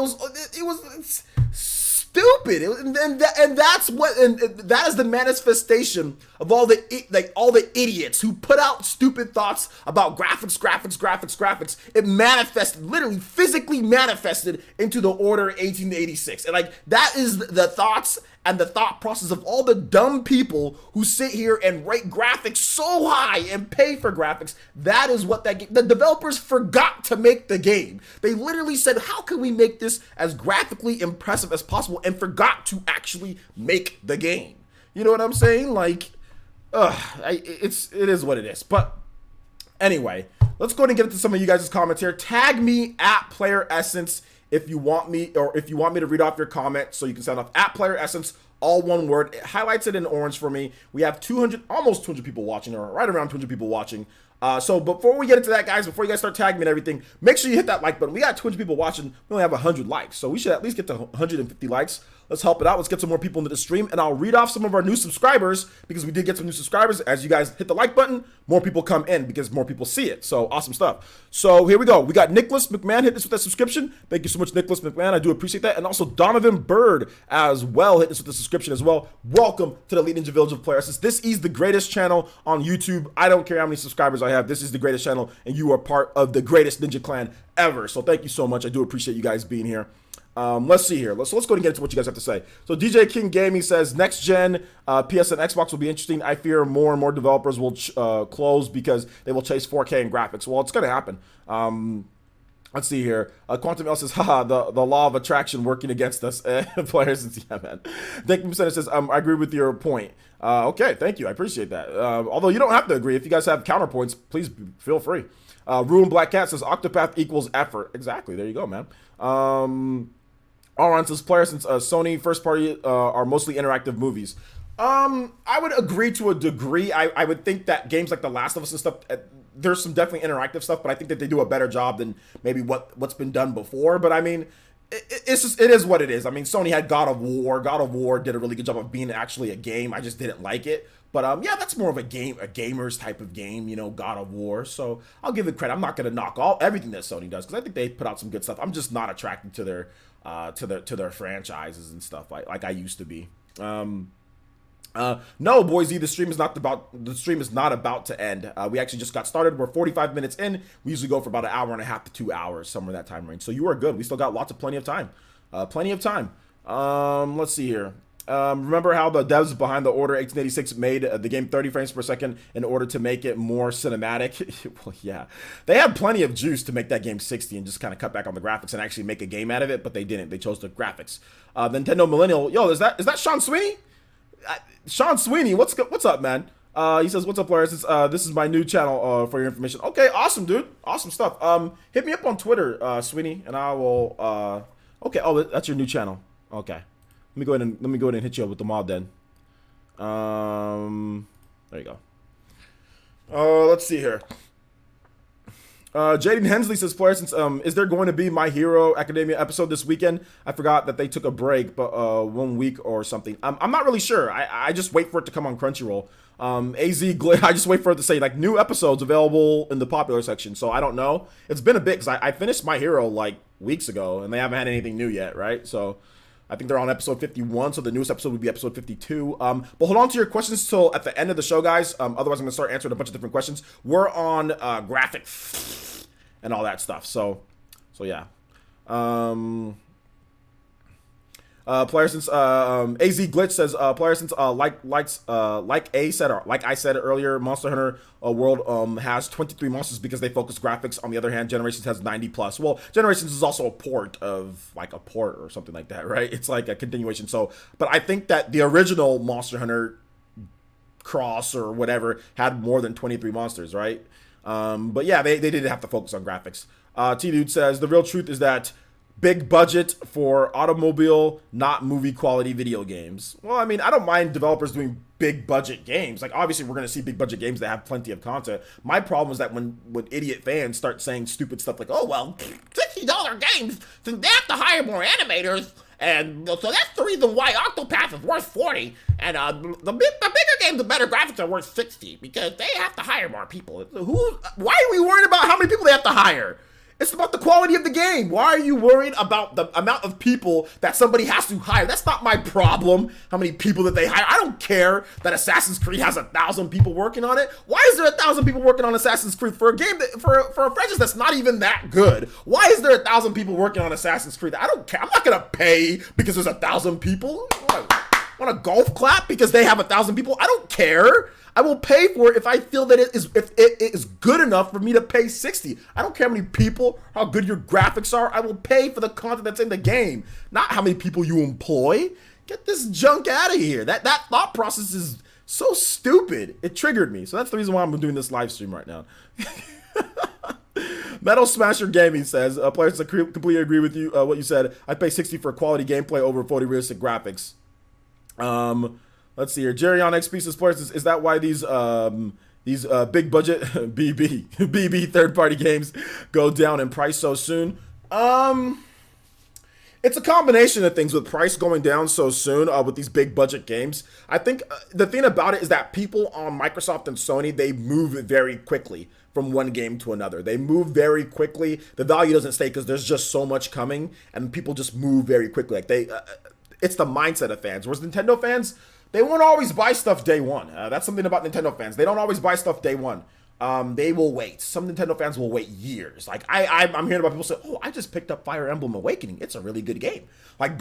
was stupid. And that is the manifestation of all the idiots who put out stupid thoughts about graphics. It manifested, literally physically manifested into the Order 1886. And like, that is the thoughts and the thought process of all the dumb people who sit here and rate graphics so high and pay for graphics. That is what the developers forgot to make the game. They literally said, how can we make this as graphically impressive as possible, and forgot to actually make the game. You know what I'm saying? Like, it is what it is. But anyway, let's go ahead and get into some of you guys' comments here. Tag me at Player Essence if you want me to read off your comment, so you can sound off at Player Essence, all one word. It highlights it in orange for me. We have almost 200 people watching, or right around 200 people watching. So before we get into that, guys, before you guys start tagging me and everything, make sure you hit that like button. We got 200 people watching. We only have 100 likes, so we should at least get to 150 likes. Let's help it out. Let's get some more people into the stream, and I'll read off some of our new subscribers, because we did get some new subscribers. As you guys hit the like button, more people come in because more people see it. So awesome stuff. So here we go. We got Nicholas McMahon hit us with a subscription. Thank you so much, Nicholas McMahon. I do appreciate that. And also Donovan Bird as well hit us with a subscription as well. Welcome to the Elite Ninja Village of Player Essence. This is the greatest channel on YouTube. I don't care how many subscribers I have. This is the greatest channel, and you are part of the greatest ninja clan ever. So thank you so much. I do appreciate you guys being here. Let's see here. Let's go ahead and get into what you guys have to say. So DJ King Gaming says, next gen PS and Xbox will be interesting. I fear more and more developers will close because they will chase 4K and graphics. Well, it's going to happen. Let's see here. Quantum L says, haha, the law of attraction working against us. Players, yeah, man. Thank you, says, I agree with your point. Okay, thank you. I appreciate that. Although you don't have to agree. If you guys have counterpoints, please feel free. Ruin Black Cat says, Octopath equals effort. Exactly. There you go, man. Aron says, Player, since Sony first party are mostly interactive movies. I would agree to a degree. I would think that games like The Last of Us and stuff, there's some definitely interactive stuff, but I think that they do a better job than maybe what's been done before. But I mean, it is what it is. I mean, Sony had God of War. God of War did a really good job of being actually a game. I just didn't like it. But yeah, that's more of a gamer's type of game, God of War. So I'll give it credit. I'm not gonna knock everything that Sony does, because I think they put out some good stuff. I'm just not attracted to their franchises and stuff like I used to be. No, boys, the stream is not about to end. We actually just got started. We're 45 minutes in. We usually go for about an hour and a half to 2 hours, somewhere in that time range. So you are good. We still got plenty of time. Plenty of time. Let's see here. Remember how the devs behind the Order 1886 made the game 30 frames per second in order to make it more cinematic? Well, yeah. They had plenty of juice to make that game 60 and just kind of cut back on the graphics and actually make a game out of it, but they didn't. They chose the graphics. The Nintendo Millennial. Yo, is that Sean Sweeney? Sean Sweeney, what's up, man? He says, "What's up, players? This is my new channel for your information." Okay, awesome, dude. Awesome stuff. Hit me up on Twitter, Sweeney, and I will. Okay. Oh, that's your new channel. Okay. Let me go ahead and hit you up with the mod then. There you go. Let's see here. Jaden Hensley says, "Player, since is there going to be My Hero Academia episode this weekend? I forgot that they took a break, but 1 week or something. I'm not really sure. I just wait for it to come on Crunchyroll. I just wait for it to say like new episodes available in the popular section. So I don't know. It's been a bit because I finished My Hero like weeks ago and they haven't had anything new yet, right? So I think they're on episode 51, so the newest episode would be episode 52. But hold on to your questions till at the end of the show, guys. Otherwise, I'm gonna start answering a bunch of different questions. We're on graphics and all that stuff. So yeah. Player since AZ Glitch says player since like I said earlier, Monster Hunter World has 23 monsters because they focus graphics. On the other hand, Generations has 90 plus. Well, Generations is also a port or something like that, right? It's like a continuation. So, but I think that the original Monster Hunter Cross or whatever had more than 23 monsters, right? But yeah, they did have to focus on graphics. T-Dude says the real truth is that big budget for automobile, not movie quality video games. Well, I mean, I don't mind developers doing big budget games. Like, obviously, we're going to see big budget games that have plenty of content. My problem is that when idiot fans start saying stupid stuff like, oh, well, $60 games, then they have to hire more animators. And so that's the reason why Octopath is worth 40. And the bigger games, the better graphics are worth 60 because they have to hire more people. Why are we worried about how many people they have to hire? It's about the quality of the game. Why are you worried about the amount of people that somebody has to hire? That's not my problem, how many people that they hire. I don't care that Assassin's Creed has 1,000 people working on it. Why is there 1,000 people working on Assassin's Creed for a game for a franchise that's not even that good? Why is there 1,000 people working on Assassin's Creed? I don't care. I'm not gonna pay because there's 1,000 people. Want a golf clap because they have 1,000 people? I don't care. I will pay for it if I feel that it is good enough for me to pay 60. I don't care how many people, how good your graphics are. I will pay for the content that's in the game, not how many people you employ. Get this junk out of here. That thought process is so stupid. It triggered me. So that's the reason why I'm doing this live stream right now. Metal Smasher Gaming says, players, I completely agree with you. What you said. I pay 60 for quality gameplay over photorealistic graphics. Let's see here. Jerry on XP says, players, is that why these big budget BB third party games go down in price so soon? It's a combination of things with price going down so soon with these big budget games. I think the thing about it is that people on Microsoft and Sony, they move very quickly from one game to another. They move very quickly. The value doesn't stay because there's just so much coming and people just move very quickly. Like it's the mindset of fans. Whereas Nintendo fans, they won't always buy stuff day one. That's something about Nintendo fans. They don't always buy stuff day one. They will wait. Some Nintendo fans will wait years. Like I'm hearing about people say, "Oh, I just picked up Fire Emblem Awakening. It's a really good game." Like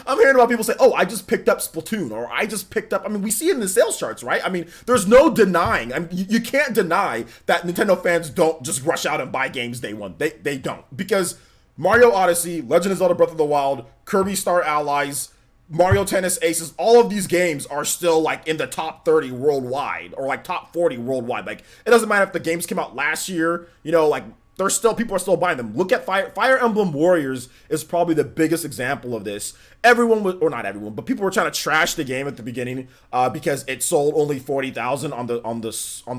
I'm hearing about people say, "Oh, I just picked up Splatoon," or "I just picked up." I mean, we see it in the sales charts, right? I mean, there's no denying. I mean, you can't deny that Nintendo fans don't just rush out and buy games day one. They don't, because Mario Odyssey, Legend of Zelda: Breath of the Wild, Kirby Star Allies, Mario Tennis Aces, all of these games are still like in the top 30 worldwide or like top 40 worldwide. Like, it doesn't matter if the games came out last year, you know, like people are still buying them. Look at Fire Emblem Warriors is probably the biggest example of this. Everyone was, or not everyone, but people were trying to trash the game at the beginning because it sold only 40,000 on the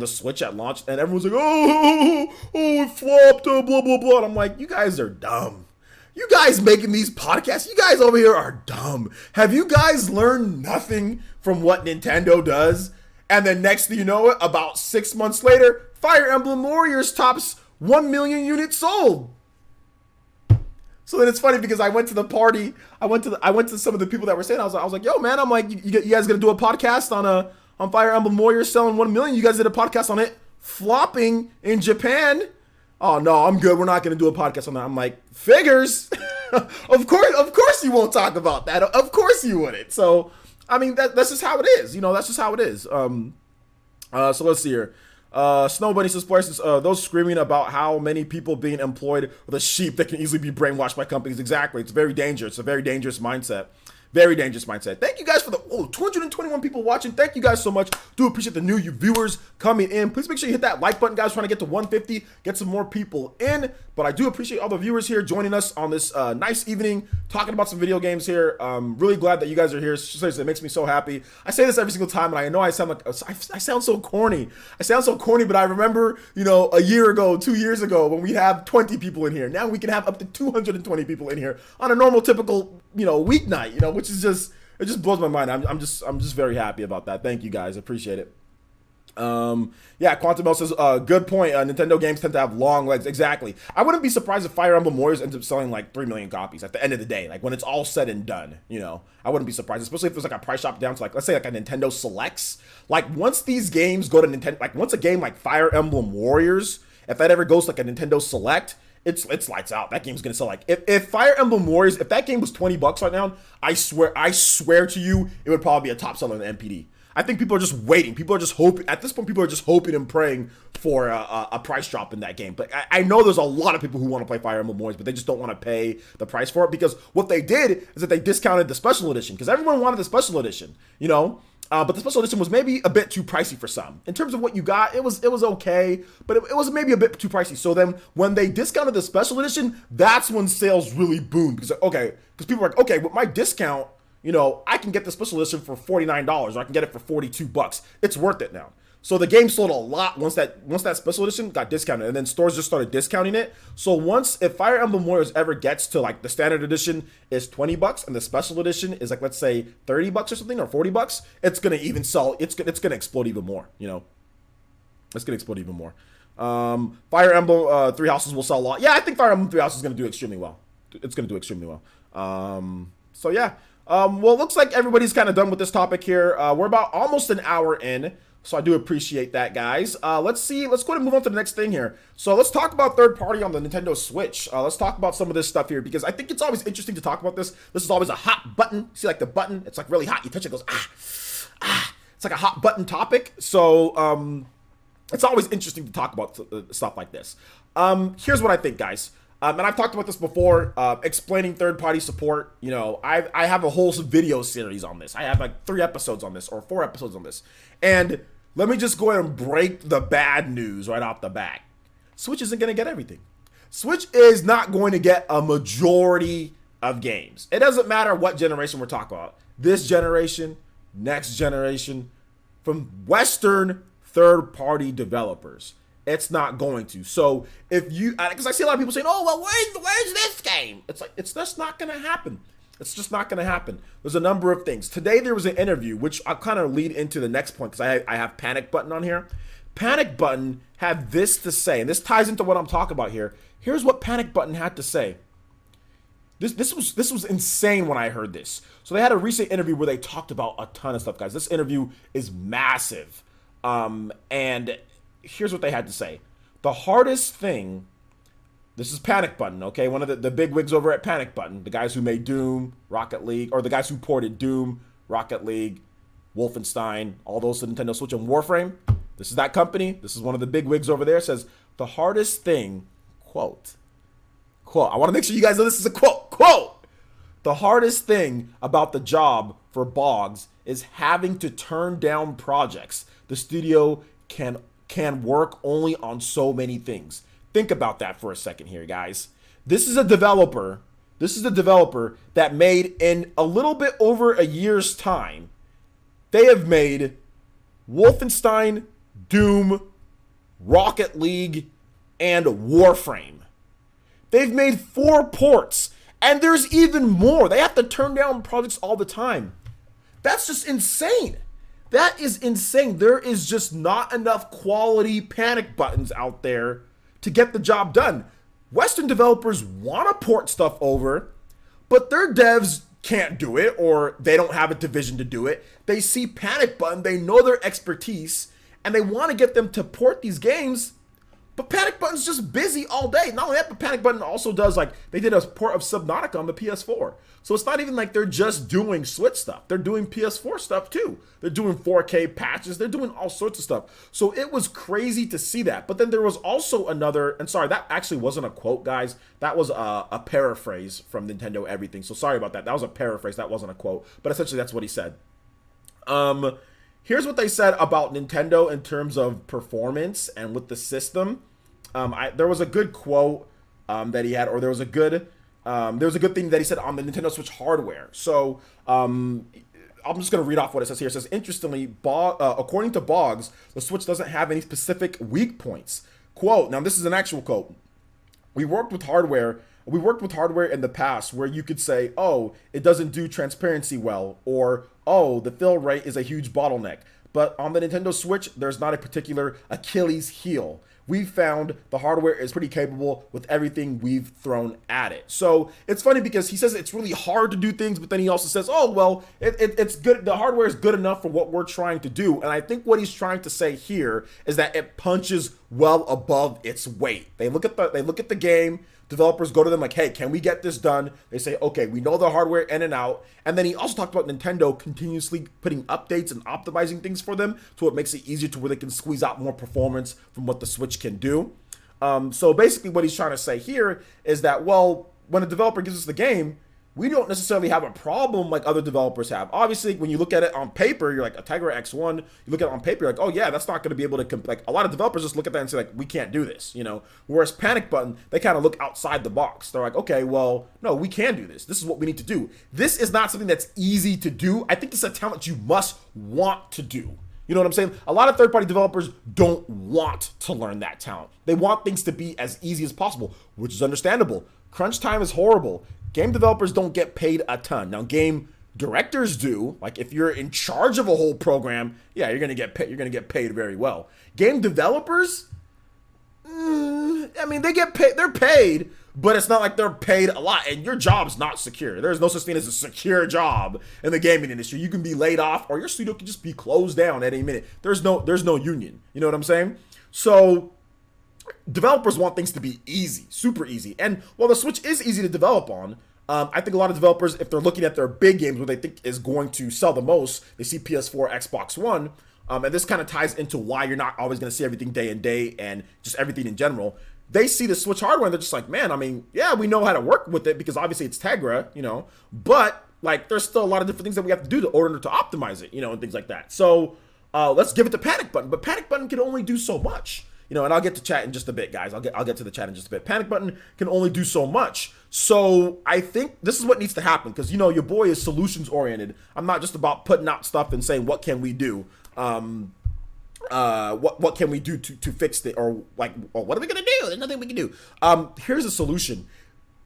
Switch at launch, and everyone's like, oh, it flopped, blah blah blah. And I'm like, you guys are dumb. You guys making these podcasts, you guys over here are dumb. Have you guys learned nothing from what Nintendo does? And then next thing you know, about 6 months later, Fire Emblem Warriors tops 1 million units sold. So then it's funny because I went to the party. I went to some of the people that were saying, I was like, yo man, I'm like, you guys gonna do a podcast on Fire Emblem Warriors selling 1 million? You guys did a podcast on it flopping in Japan. Oh no, I'm good. We're not gonna do a podcast on that. I'm like, figures. Of course you won't talk about that. Of course you wouldn't. So, I mean, that's just how it is. That's just how it is. So let's see here. Snow Bunny says, those screaming about how many people being employed with a sheep that can easily be brainwashed by companies. Exactly. It's very dangerous. It's a very dangerous mindset. Very dangerous mindset. Thank you guys for the 221 people watching. Thank you guys so much. Do appreciate the new viewers coming in. Please make sure you hit that like button, guys. Trying to get to 150, get some more people in. But I do appreciate all the viewers here joining us on this nice evening, talking about some video games here. Really glad that you guys are here. Seriously, it makes me so happy. I say this every single time, and I know I sound like I sound so corny. I sound so corny, but I remember, a year ago, 2 years ago, when we have 20 people in here. Now we can have up to 220 people in here on a normal, typical, weeknight. Which is it just blows my mind. I'm just very happy about that. Thank you guys, appreciate it. Yeah, Quantum Mel says, good point. Nintendo games tend to have long legs. Exactly. I wouldn't be surprised if Fire Emblem Warriors ends up selling like 3 million copies at the end of the day. Like when it's all said and done, I wouldn't be surprised, especially if there's like a price shop down to like, let's say like a Nintendo Selects. Like once these games go to Nintendo, like once a game like Fire Emblem Warriors, if that ever goes to like a Nintendo Select, it's lights out. That game's gonna sell like if Fire Emblem Warriors, if that game was $20 right now, I swear to you, it would probably be a top seller in the NPD. I think people are just waiting. People are just hoping. At this point, people are just hoping and praying for a price drop in that game. But I know there's a lot of people who want to play Fire Emblem Warriors, but they just don't want to pay the price for it, because what they did is that they discounted the special edition, because everyone wanted the special edition, but the special edition was maybe a bit too pricey for some. In terms of what you got, it was okay, but it was maybe a bit too pricey. So then when they discounted the special edition, that's when sales really boomed, because people are like, okay, with my discount, I can get the special edition for $49, or I can get it for $42. It's worth it now. So the game sold a lot once that special edition got discounted, and then stores just started discounting it. So if Fire Emblem Warriors ever gets to like the standard edition is $20 and the special edition is like, let's say $30 or something, or $40, it's gonna even sell. It's gonna explode even more. It's gonna explode even more. Fire Emblem Three Houses will sell a lot. Yeah, I think Fire Emblem Three Houses is gonna do extremely well. It's gonna do extremely well. So yeah. Well, it looks like everybody's kind of done with this topic here. We're about almost an hour in, so I do appreciate that, guys. Let's go ahead and move on to the next thing here. So let's talk about third party on the Nintendo Switch. Let's talk about some of this stuff here, because I think it's always interesting to talk about this. This is always a hot button. See, like the button, it's like really hot. You touch it, it goes, ah. It's like a hot button topic. So it's always interesting to talk about stuff like this. Here's what I think, guys. And I've talked about this before, explaining third-party support. I have a whole video series on this. I have like 3 episodes on this, or 4 episodes on this. And let me just go ahead and break the bad news right off the bat. Switch isn't going to get everything. Switch is not going to get a majority of games. It doesn't matter what generation we're talking about. This generation, next generation, from Western third-party developers. It's not going to. So because I see a lot of people saying, "Oh, well, where's this game?" It's like it's just not going to happen. It's just not going to happen. There's a number of things. Today there was an interview, which I'll kind of lead into the next point, because I have Panic Button on here. Panic Button had this to say, and this ties into what I'm talking about here. Here's what Panic Button had to say. This was insane when I heard this. So they had a recent interview where they talked about a ton of stuff, guys. This interview is massive, and here's what they had to say. The hardest thing, this is Panic Button, okay? One of the big wigs over at Panic Button, the guys who made Doom, Rocket League, or the guys who ported Doom, Rocket League, Wolfenstein, all those to Nintendo Switch, and Warframe. This is that company. This is one of the big wigs over there. Says, the hardest thing, quote, I want to make sure you guys know this is a quote. The hardest thing about the job for Boggs is having to turn down projects. The studio can work only on so many things. Think about that for a second here, guys. This is a developer that made, in a little bit over a year's time, they have made Wolfenstein, Doom, Rocket League, and Warframe. They've made 4 ports, and there's even more. They have to turn down projects all the time. That's just insane. That is insane. There is just not enough quality Panic Buttons out there to get the job done. Western developers want to port stuff over, but their devs can't do it, or they don't have a division to do it. They see Panic Button, they know their expertise, and they want to get them to port these games, But Panic Button's just busy all day. Not only that, but Panic Button also does, like, they did a port of Subnautica on the PS4. So it's not even like they're just doing Switch stuff. They're doing PS4 stuff too. They're doing 4K patches. They're doing all sorts of stuff. So it was crazy to see that. But then there was also another, and sorry, that actually wasn't a quote, guys. That was a paraphrase from Nintendo Everything. So sorry about that. That was a paraphrase. That wasn't a quote. But essentially that's what he said. Here's what they said about Nintendo in terms of performance and with the system. There was a good quote that he had, or there was a good thing that he said on the Nintendo Switch hardware. So I'm just going to read off what it says here. It says, interestingly, according to Boggs, the Switch doesn't have any specific weak points. Quote, now this is an actual quote. We worked with hardware in the past where you could say, oh, it doesn't do transparency well, or, oh, the fill rate is a huge bottleneck. But on the Nintendo Switch, there's not a particular Achilles heel. We found the hardware is pretty capable with everything we've thrown at it. So it's funny because he says it's really hard to do things, but then he also says, oh, well, it's good. The hardware is good enough for what we're trying to do. And I think what he's trying to say here is that it punches well above its weight. They look at the game. Developers go to them like, hey, can we get this done? They say, okay, we know the hardware in and out. And then he also talked about Nintendo continuously putting updates and optimizing things for them to what makes it easier to where they can squeeze out more performance from what the Switch can do. So basically what he's trying to say here is that, well, when a developer gives us the game, we don't necessarily have a problem like other developers have. Obviously, when you look at it on paper, you're like, a Tegra X1, you look at it on paper, you're like, oh yeah, that's not going to be able to, like, a lot of developers just look at that and say, like, we can't do this, you know? Whereas Panic Button, they kind of look outside the box. They're like, okay, well, no, we can do this. This is what we need to do. This is not something that's easy to do. I think it's a talent you must want to do. You know what I'm saying? A lot of third-party developers don't want to learn that talent. They want things to be as easy as possible, which is understandable. Crunch time is horrible. Game developers don't get paid a ton. Now, game directors do. Like, if you're in charge of a whole program, yeah, you're gonna get paid. You're gonna get paid very well. Game developers, I mean, they get paid. They're paid, but it's not like they're paid a lot. And your job's not secure. There's no such thing as a secure job in the gaming industry. You can be laid off, or your studio can just be closed down at any minute. There's no union. You know what I'm saying? So developers want things to be easy, super easy. And while the Switch is easy to develop on, I think a lot of developers, if they're looking at their big games, what they think is going to sell the most, they see PS4, Xbox One, and this kind of ties into why you're not always going to see everything day and day and just everything in general. They see the Switch hardware and they're just like, man, I mean, yeah, we know how to work with it because obviously it's Tegra, you know, but like there's still a lot of different things that we have to do in order to optimize it, you know, and things like that. So let's give it to Panic Button, but Panic Button can only do so much. You know, and I'll get to chat in just a bit, guys. I'll get to the chat in just a bit. Panic Button can only do so much. So I think this is what needs to happen because, you know, your boy is solutions oriented. I'm not just about putting out stuff and saying, what can we do? What can we do to fix it? Or like, oh, what are we going to do? There's nothing we can do. Here's a solution.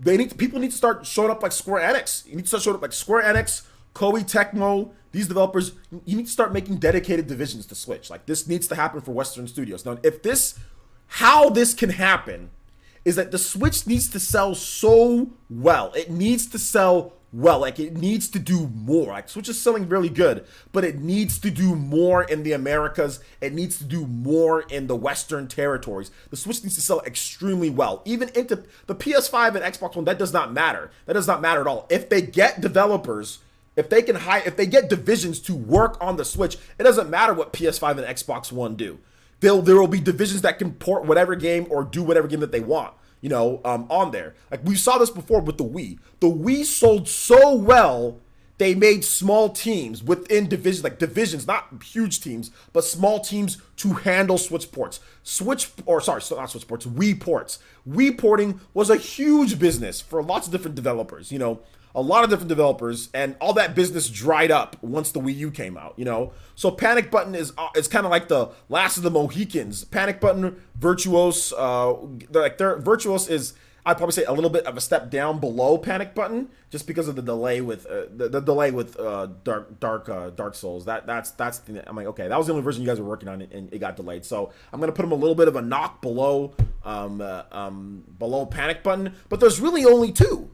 People need to start showing up like Square Enix. You need to start showing up like Square Enix, Koei Tecmo. These developers, you need to start making dedicated divisions to Switch. Like, this needs to happen for Western studios. Now, how this can happen is that the Switch needs to sell so well. It needs to sell well. Like, it needs to do more. Like, Switch is selling really good, but it needs to do more in the Americas. It needs to do more in the Western territories. The Switch needs to sell extremely well. Even into the PS5 and Xbox One, that does not matter. That does not matter at all. If they get developers, if they get divisions to work on the Switch, it doesn't matter what PS5 and Xbox One do. There will be divisions that can port whatever game or do whatever game that they want, you know, on there. Like, we saw this before with the Wii. The Wii sold so well, they made small teams within divisions, not huge teams, but small teams to handle Switch ports. Wii ports. Wii porting was a huge business for lots of different developers, you know. A lot of different developers, and all that business dried up once the Wii U came out, you know? So Panic Button is kind of like the last of the Mohicans. Panic Button, Virtuos, Virtuos is, I'd probably say, a little bit of a step down below Panic Button, just because of the delay with Dark Souls. That's the thing that I'm like, okay, that was the only version you guys were working on, and it got delayed. So I'm gonna put them a little bit of a knock below Panic Button, but there's really only two.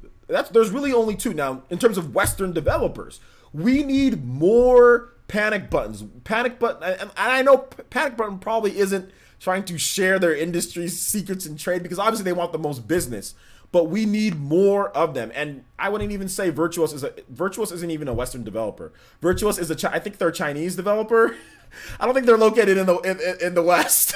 There's really only two. Now, in terms of Western developers, we need more Panic Buttons. Panic Button, and I know Panic Button probably isn't trying to share their industry secrets and trade, because obviously they want the most business. But we need more of them, and I wouldn't even say Virtuos isn't even a Western developer. Virtuos is I think they're a Chinese developer. I don't think they're located in the West.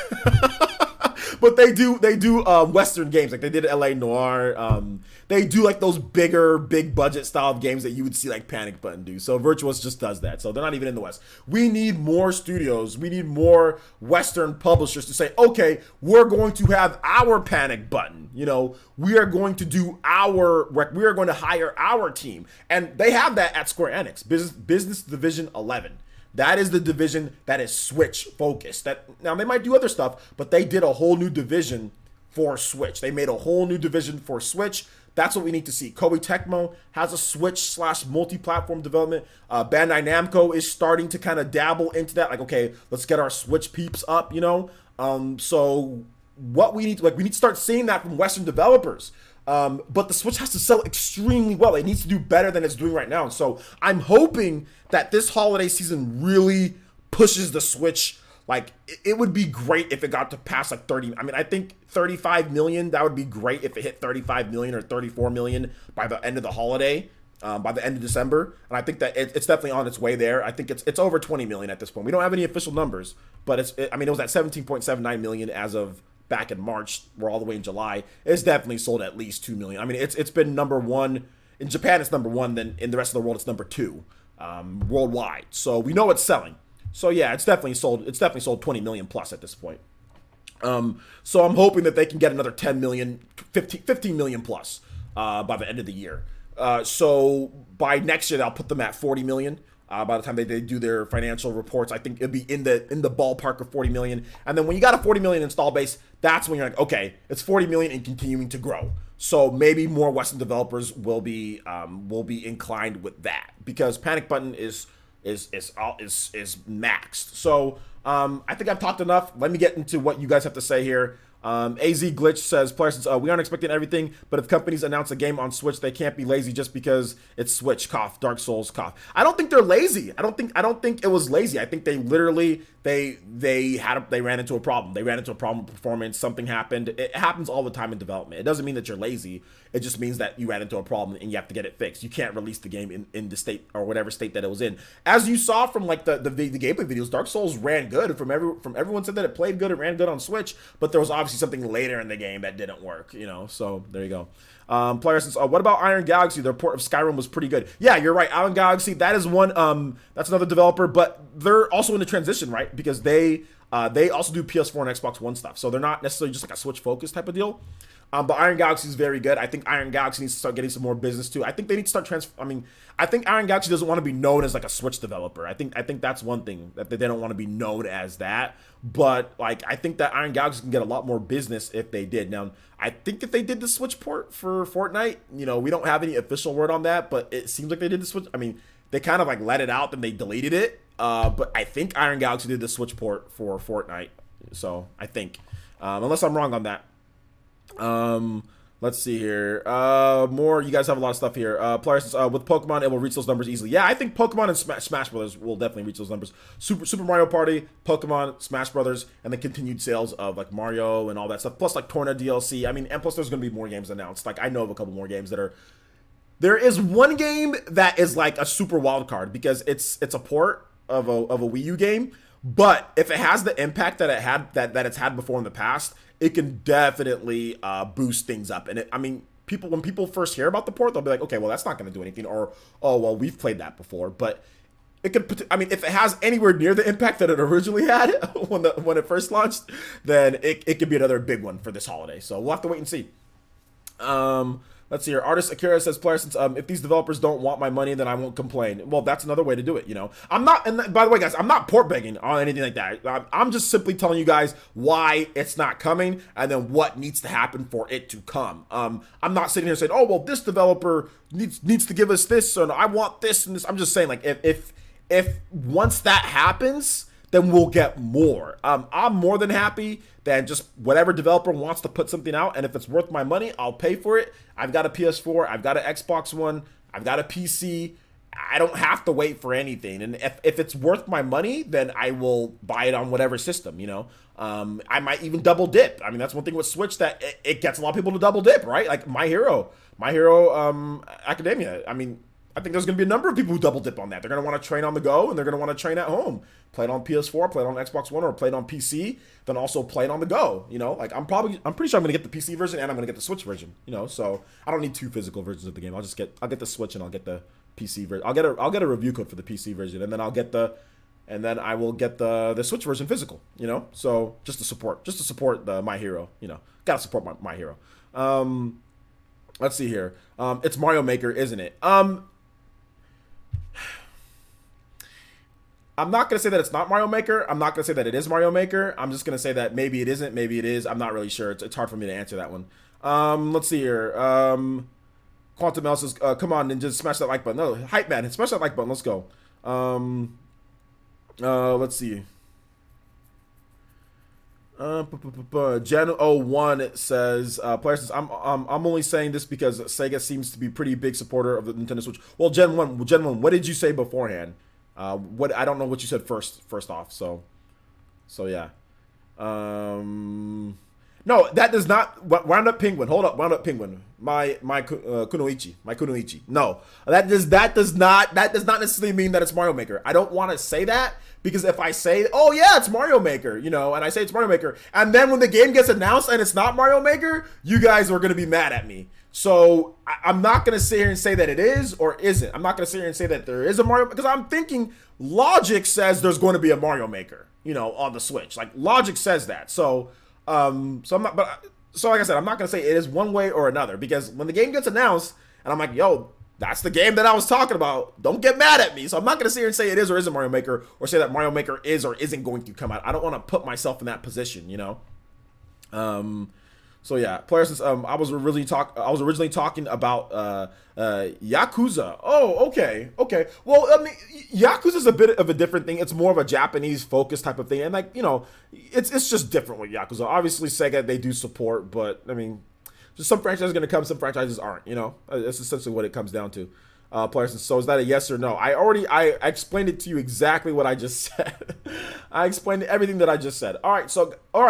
But they do Western games, like they did LA Noire. They do like those big budget style of games that you would see like Panic Button do. So Virtuos just does that. So they're not even in the West. We need more studios. We need more Western publishers to say, okay, we're going to have our Panic Button. You know, we are going to hire our team, and they have that at Square Enix, Business Division 11. That is the division that is Switch focused. That now they might do other stuff, but they did a whole new division for Switch. They made a whole new division for Switch. That's what we need to see. Koei Tecmo has a Switch / multi-platform development. Bandai Namco is starting to kind of dabble into that. Like, okay, let's get our Switch peeps up, you know? So what we need to start seeing that from Western developers. But the Switch has to sell extremely well. It needs to do better than it's doing right now. So I'm hoping that this holiday season really pushes the Switch. Like, it would be great if it got to pass like 30. I mean, I think 35 million, that would be great if it hit 35 million or 34 million by the end of the holiday, by the end of December. And I think that it's definitely on its way there. I think it's over 20 million at this point. We don't have any official numbers, but it was at 17.79 million as of back in March. We're all the way in July. It's definitely sold at least 2 million. I mean, it's been number one in Japan. It's number one. Then in the rest of the world, it's number two worldwide. So we know it's selling. So yeah, it's definitely sold 20 million plus at this point. So I'm hoping that they can get another 10 million, 15 million plus by the end of the year. So by next year, I'll put them at 40 million. By the time they do their financial reports, I think it'll be in the ballpark of 40 million. And then when you got a 40 million install base, that's when you're like, okay, it's 40 million and continuing to grow. So maybe more Western developers will be inclined with that, because Panic Button is maxed. So I think I've talked enough. Let me get into what you guys have to say here. AZ Glitch says, players, we aren't expecting everything, but if companies announce a game on Switch, they can't be lazy just because it's Switch. Cough. Dark Souls. Cough. I don't think they're lazy. I don't think it was lazy. I think they literally they ran into a problem. They ran into a problem with performance. Something happened. It happens all the time in development. It doesn't mean that you're lazy. It just means that you ran into a problem and you have to get it fixed. You can't release the game in the state or whatever state that it was in. As you saw from like the gameplay videos, Dark Souls ran good. From everyone said that it played good, it ran good on Switch, but there was obviously something later in the game that didn't work, you know. So there you go. Player says, what about Iron Galaxy? Their port of Skyrim was pretty good. Yeah, you're right. Iron Galaxy, that is one. That's another developer, but they're also in a transition, right? Because they also do PS4 and Xbox One stuff, so they're not necessarily just like a Switch focused type of deal. But Iron Galaxy is very good. I think Iron Galaxy needs to start getting some more business too. I think they need to start I think Iron Galaxy doesn't want to be known as like a Switch developer. I think that's one thing, that they don't want to be known as that. But like, I think that Iron Galaxy can get a lot more business if they did. Now, I think if they did the Switch port for Fortnite, you know, we don't have any official word on that, but it seems like they did the Switch. I mean, they kind of like let it out, then they deleted it. But I think Iron Galaxy did the Switch port for Fortnite. So I think, unless I'm wrong on that. Let's see here. More. You guys have a lot of stuff here. Players with Pokemon, it will reach those numbers easily. Yeah, I think Pokemon and Smash Brothers will definitely reach those numbers. Super Mario Party, Pokemon, Smash Brothers, and the continued sales of like Mario and all that stuff. Plus like Torna DLC. I mean, and plus there's gonna be more games announced. Like I know of a couple more games that are. There is one game that is like a super wild card because it's a port of a Wii U game. But if it has the impact that it had that it's had before in the past, it can definitely boost things up. And when people first hear about the port, they'll be like, okay, well, that's not going to do anything, or oh, well, we've played that before. But it could. I mean, if it has anywhere near the impact that it originally had when it first launched, then it could be another big one for this holiday. So we'll have to wait and see. Let's see here. Artist Akira says, player, since if these developers don't want my money, then I won't complain. Well, that's another way to do it, you know. I'm not, and by the way, guys, I'm not port begging or anything like that. I'm just simply telling you guys why it's not coming and then what needs to happen for it to come. I'm not sitting here saying, oh, well, this developer needs to give us this, and I want this and this. I'm just saying, like, if once that happens, then we'll get more. I'm more than happy that just whatever developer wants to put something out, and if it's worth my money, I'll pay for it. I've got a PS4, I've got an Xbox One, I've got a PC, I don't have to wait for anything. And if it's worth my money, then I will buy it on whatever system, you know. I might even double dip. I mean, that's one thing with Switch that it gets a lot of people to double dip, right? Like My Hero Academia. I mean, I think there's going to be a number of people who double dip on that. They're going to want to train on the go, and they're going to want to train at home. Play it on PS4, play it on Xbox One, or play it on PC. Then also play it on the go. You know, like I'm pretty sure I'm going to get the PC version and I'm going to get the Switch version. You know, so I don't need two physical versions of the game. I'll get the Switch and I'll get the PC version. I'll get a review code for the PC version, and then I will get the Switch version physical. You know, so just to support the My Hero. You know, gotta support my Hero. Let's see here. It's Mario Maker, isn't it? I'm not going to say that it's not Mario Maker. I'm not going to say that it is Mario Maker. I'm just going to say that maybe it isn't, maybe it is. I'm not really sure. It's hard for me to answer that one. Let's see here. Quantum L says, come on, Ninja, smash that like button. No, hype man, smash that like button. Let's go. Let's see. Gen01 says, player says, I'm only saying this because Sega seems to be pretty big supporter of the Nintendo Switch. Well, Gen1, what did you say beforehand? What I don't know what you said first off. So yeah. No, that does not Wound Up Penguin. Hold up, Wound Up Penguin. My Kunoichi. No, that does not necessarily mean that it's Mario Maker. I don't want to say that because if I say, oh yeah, it's Mario Maker, you know, and I say it's Mario Maker, and then when the game gets announced and it's not Mario Maker, you guys are gonna be mad at me. So I'm not going to sit here and say that it is or isn't. I'm not going to sit here and say that there is a Mario, because I'm thinking logic says there's going to be a Mario Maker, you know, on the Switch. Like logic says that. So I'm not, but so like I said, I'm not going to say it is one way or another, because when the game gets announced and I'm like, yo, that's the game that I was talking about, don't get mad at me. So I'm not going to sit here and say it is or isn't Mario Maker, or say that Mario Maker is or isn't going to come out. I don't want to put myself in that position, you know? So yeah, player says, I was originally talking about Yakuza. Oh, okay. Well, I mean, Yakuza is a bit of a different thing. It's more of a Japanese focus type of thing, and like, you know, it's just different with Yakuza. Obviously, Sega, they do support, but I mean, just some franchises are gonna come, some franchises aren't. You know, that's essentially what it comes down to. Player says, so is that a yes or no? I explained it to you exactly what I just said. I explained everything that I just said. All right,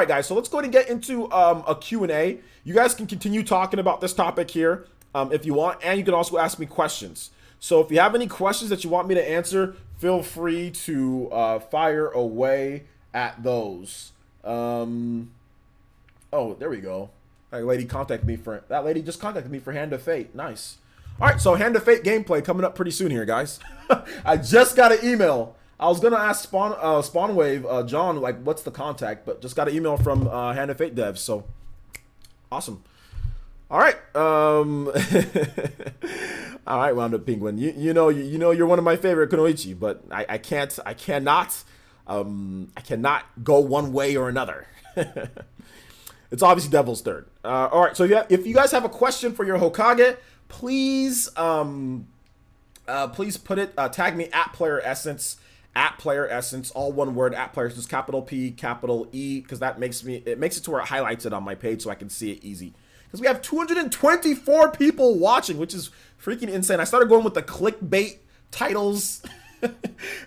guys. So let's go ahead and get into a Q&A. You guys can continue talking about this topic here if you want, and you can also ask me questions. So if you have any questions that you want me to answer, feel free to fire away at those. Oh, there we go. That lady just contacted me for Hand of Fate. Nice. All right, so Hand of Fate gameplay coming up pretty soon here, guys. I just got an email. I was gonna ask Spawnwave, John, like, what's the contact, but just got an email from Hand of Fate devs. So awesome. All right, all right, Wound Up Penguin. You know you're one of my favorite Kunoichi, but I cannot go one way or another. It's obviously Devil's Third. All right, so if you guys have a question for your Hokage, please put it, tag me at Player Essence, all one word, at Player Essence, capital P, capital E, because that makes it to where it highlights it on my page so I can see it easy. Because we have 224 people watching, which is freaking insane. I started going with the clickbait titles, and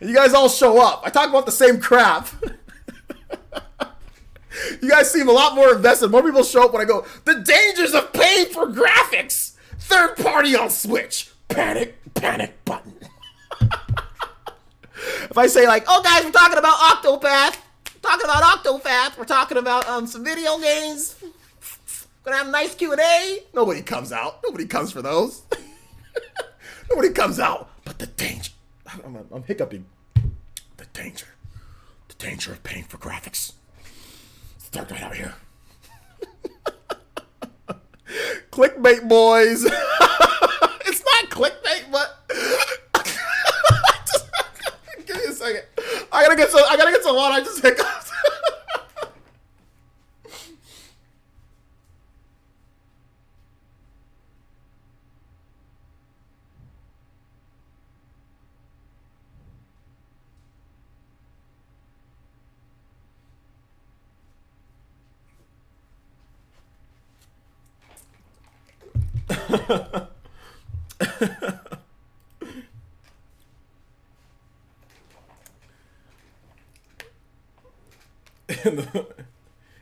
you guys all show up. I talk about the same crap. You guys seem a lot more invested. More people show up when I go, the dangers of paying for graphics. Third party on Switch. Panic button. If I say like, oh guys, we're talking about Octopath. We're talking about some video games. Gonna have a nice Q&A. Nobody comes out. Nobody comes for those. Nobody comes out. But the danger. I'm hiccuping. The danger of paying for graphics. It's dark right out here. Clickbait, boys. It's not clickbait, but just, give me a second. I gotta get some water. I just hiccuped.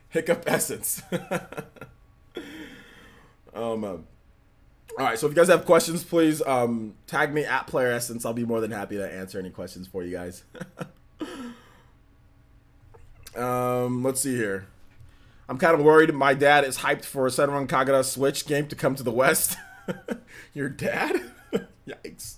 Hiccup Essence. Oh man. All right, so if you guys have questions, please tag me at Player Essence. I'll be more than happy to answer any questions for you guys. Let's see here. I'm kind of worried. My dad is hyped for a Senran Kagura Switch game to come to the West. Your dad? Yikes.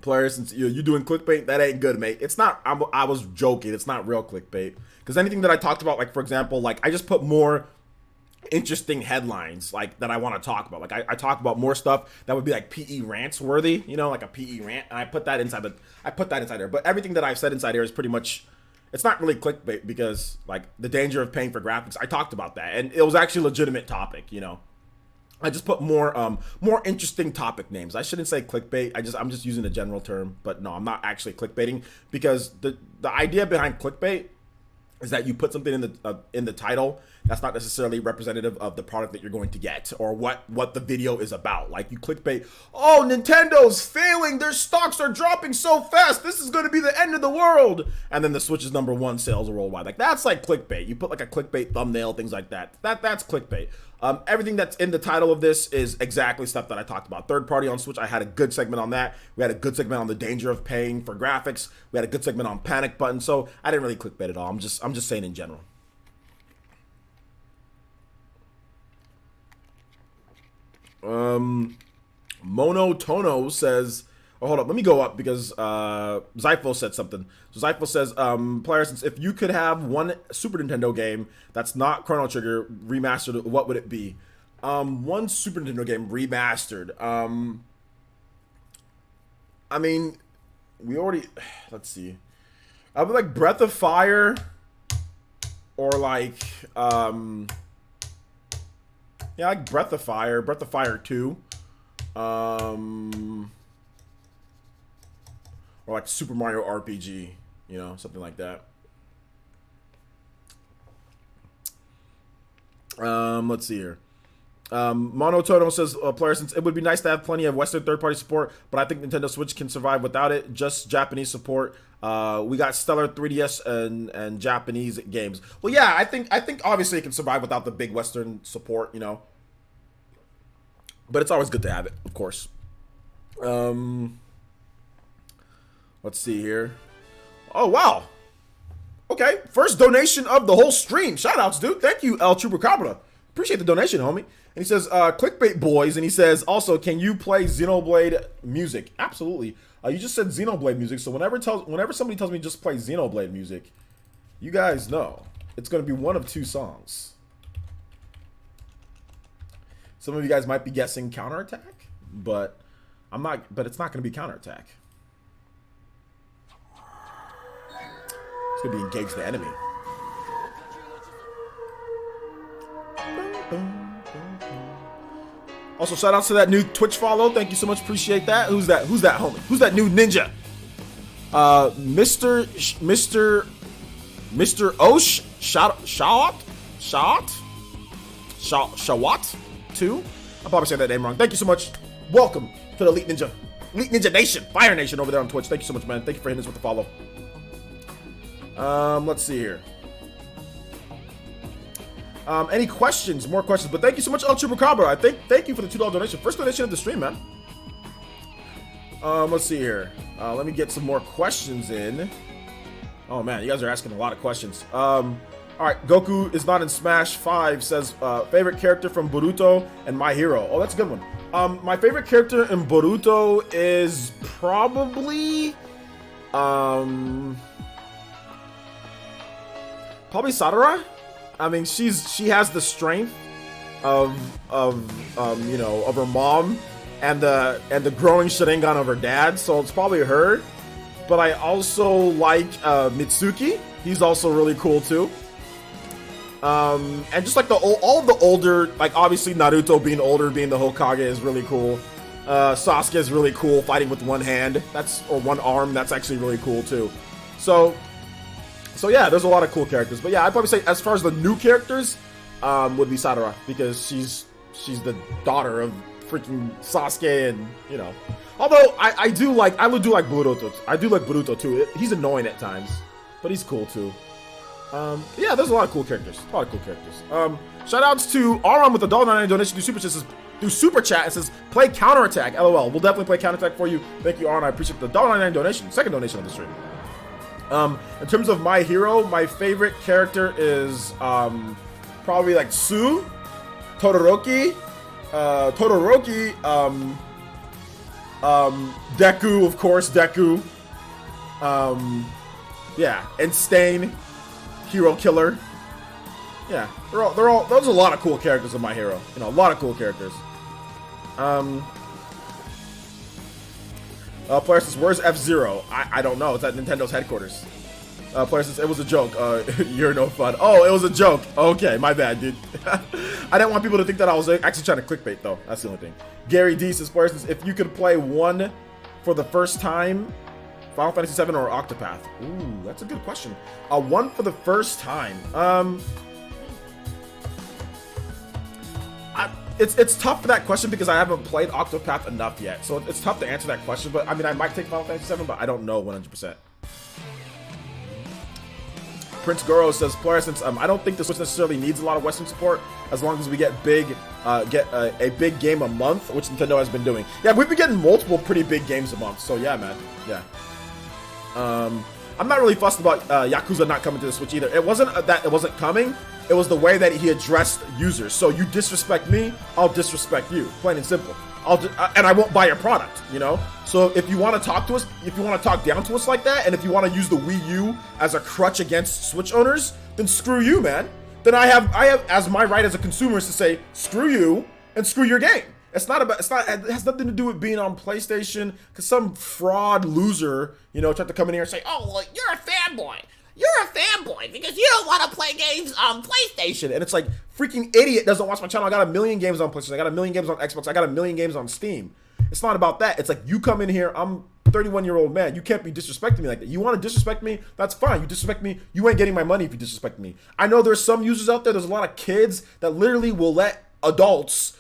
Player Essence, you doing clickbait? That ain't good, mate. It's not. I was joking. It's not real clickbait. Because anything that I talked about, like for example, like I just put more interesting headlines like that I want to talk about. Like I talk about more stuff that would be like PE rants worthy, you know, like a PE rant, and I put that inside there. But everything that I've said inside here is pretty much, it's not really clickbait because like the danger of paying for graphics, I talked about that, and it was actually a legitimate topic, you know. I just put more interesting topic names. I shouldn't say clickbait. I'm just using a general term, but no, I'm not actually clickbaiting, because the idea behind clickbait is that you put something in the title that's not necessarily representative of the product that you're going to get or what the video is about. Like you clickbait, oh, Nintendo's failing, their stocks are dropping so fast, this is going to be the end of the world, and then the Switch's #1 sales worldwide. Like that's like clickbait. You put like a clickbait thumbnail, things like that. That's clickbait. Everything that's in the title of this is exactly stuff that I talked about. Third party on Switch, I had a good segment on that. We had a good segment on the danger of paying for graphics. We had a good segment on panic button. So I didn't really clickbait at all. I'm just saying in general. Monotono says, oh, hold up, let me go up because Zypho said something. So Zypho says, Player Essence, if you could have one Super Nintendo game that's not Chrono Trigger remastered, what would it be? One Super Nintendo game remastered. I mean, we already, let's see. I would like Breath of Fire or like, yeah, like Breath of Fire 2. Or like Super Mario RPG, you know, something like that. Let's see here. Monotono says, Player, since it would be nice to have plenty of Western third-party support, but I think Nintendo Switch can survive without it. Just Japanese support. We got stellar 3DS and Japanese games. Well, yeah, I think obviously it can survive without the big Western support, you know. But it's always good to have it, of course. Let's see here. Oh, wow. Okay, first donation of the whole stream. Shoutouts, dude. Thank you, El Chupacabra. Appreciate the donation, homie. And he says, clickbait boys. And he says, also, can you play Xenoblade music? Absolutely. You just said Xenoblade music. So whenever somebody tells me just play Xenoblade music, you guys know it's going to be one of two songs. Some of you guys might be guessing Counterattack, but I'm not. But it's not going to be Counterattack. It's going to be Engage the Enemy. Also, shout out to that new Twitch follow. Thank you so much. Appreciate that. Who's that? Who's that, homie? Who's that new ninja? Mr. Osh Shawat 2. I'm probably saying that name wrong. Thank you so much. Welcome to the Elite Ninja Nation, Fire Nation over there on Twitch. Thank you so much, man. Thank you for hitting us with the follow. Let's see here. Any questions? More questions? But thank you so much, El Chupacabra. Thank you for the $2 donation. First donation of the stream, man. Let's see here. Let me get some more questions in. Oh man, you guys are asking a lot of questions. All right, Goku is not in Smash 5 says favorite character from Boruto and My Hero. Oh, that's a good one. My favorite character in Boruto is probably probably Sadara. I mean, she has the strength of you know, of her mom and the growing Sharingan of her dad, so it's probably her. But I also like Mitsuki. He's also really cool too. And just like all the older, like obviously Naruto being older, being the Hokage is really cool. Sasuke is really cool, fighting with one hand. Or one arm. That's actually really cool too. So yeah, there's a lot of cool characters. But yeah, I'd probably say as far as the new characters, would be Sadara, because she's the daughter of freaking Sasuke, and you know. Although I do like Boruto. I do like Boruto too. He's annoying at times. but he's cool too. Yeah, there's a lot of cool characters. Shout outs to Aram with the $1.99 donation through Super Chat. It says, play counterattack. LOL. We'll definitely play counterattack for you. Thank you, Aram. I appreciate the $1.99 donation. Second donation of the stream. In terms of my hero, my favorite character is probably like Sue, Todoroki, Deku, of course, Deku. Yeah, and Stain, Hero Killer. Yeah, they're all. Those are a lot of cool characters in my hero. You know, a lot of cool characters. Player says, "Where's F-Zero?" I don't know. It's at Nintendo's headquarters. Player says, "It was a joke." You're no fun. Oh, it was a joke. Okay, my bad, dude. I didn't want people to think that I was actually trying to clickbait, though. That's the only thing. Gary D says, "Player says, if you could play one for the first time, Final Fantasy VII or Octopath?" Ooh, that's a good question. One for the first time. It's tough for that question because I haven't played Octopath enough yet, so it's tough to answer that question. But I mean, I might take Final Fantasy VII, but I don't know 100%. Prince Goro says, "Player, since I don't think the Switch necessarily needs a lot of Western support, as long as we get a big game a month, which Nintendo has been doing." Yeah, we've been getting multiple pretty big games a month. So yeah, man. Yeah. I'm not really fussed about Yakuza not coming to the Switch either. It wasn't that it wasn't coming. It was the way that he addressed users. So you disrespect me, I'll disrespect you. Plain and simple. And I won't buy your product, you know? So if you want to talk to us, if you want to talk down to us like that, and if you want to use the Wii U as a crutch against Switch owners, then screw you, man. Then I have as my right as a consumer is to say, screw you and screw your game. It has nothing to do with being on PlayStation, because some fraud loser, you know, tried to come in here and say, "Oh, well, you're a fanboy. You're a fanboy because you don't want to play games on PlayStation." And it's like, freaking idiot doesn't watch my channel. I got a million games on PlayStation. I got a million games on Xbox. I got a million games on Steam. It's not about that. It's like, you come in here, I'm a 31-year-old man. You can't be disrespecting me like that. You want to disrespect me? That's fine. You disrespect me, you ain't getting my money if you disrespect me. I know there's some users out there, there's a lot of kids that literally will let adults,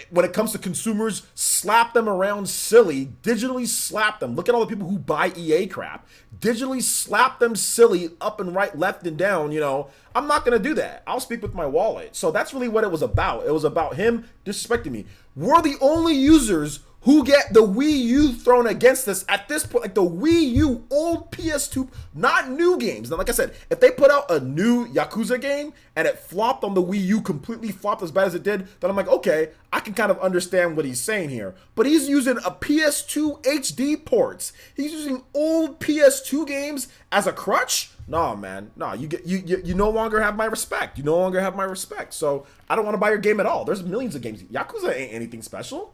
when it comes to consumers, slap them around silly, digitally slap them. Look at all the people who buy EA crap. Digitally slap them silly up and right, left and down, you know. I'm not going to do that. I'll speak with my wallet. So that's really what it was about. It was about him disrespecting me. We're the only users who get the Wii U thrown against us at this point. Like the Wii U, old PS2, not new games. Now, like I said, if they put out a new Yakuza game and it flopped on the Wii U, completely flopped as bad as it did, then I'm like, okay, I can kind of understand what he's saying here. But he's using a PS2 HD ports. He's using old PS2 games as a crutch? No, man. No, you no longer have my respect. You no longer have my respect. So I don't want to buy your game at all. There's millions of games. Yakuza ain't anything special.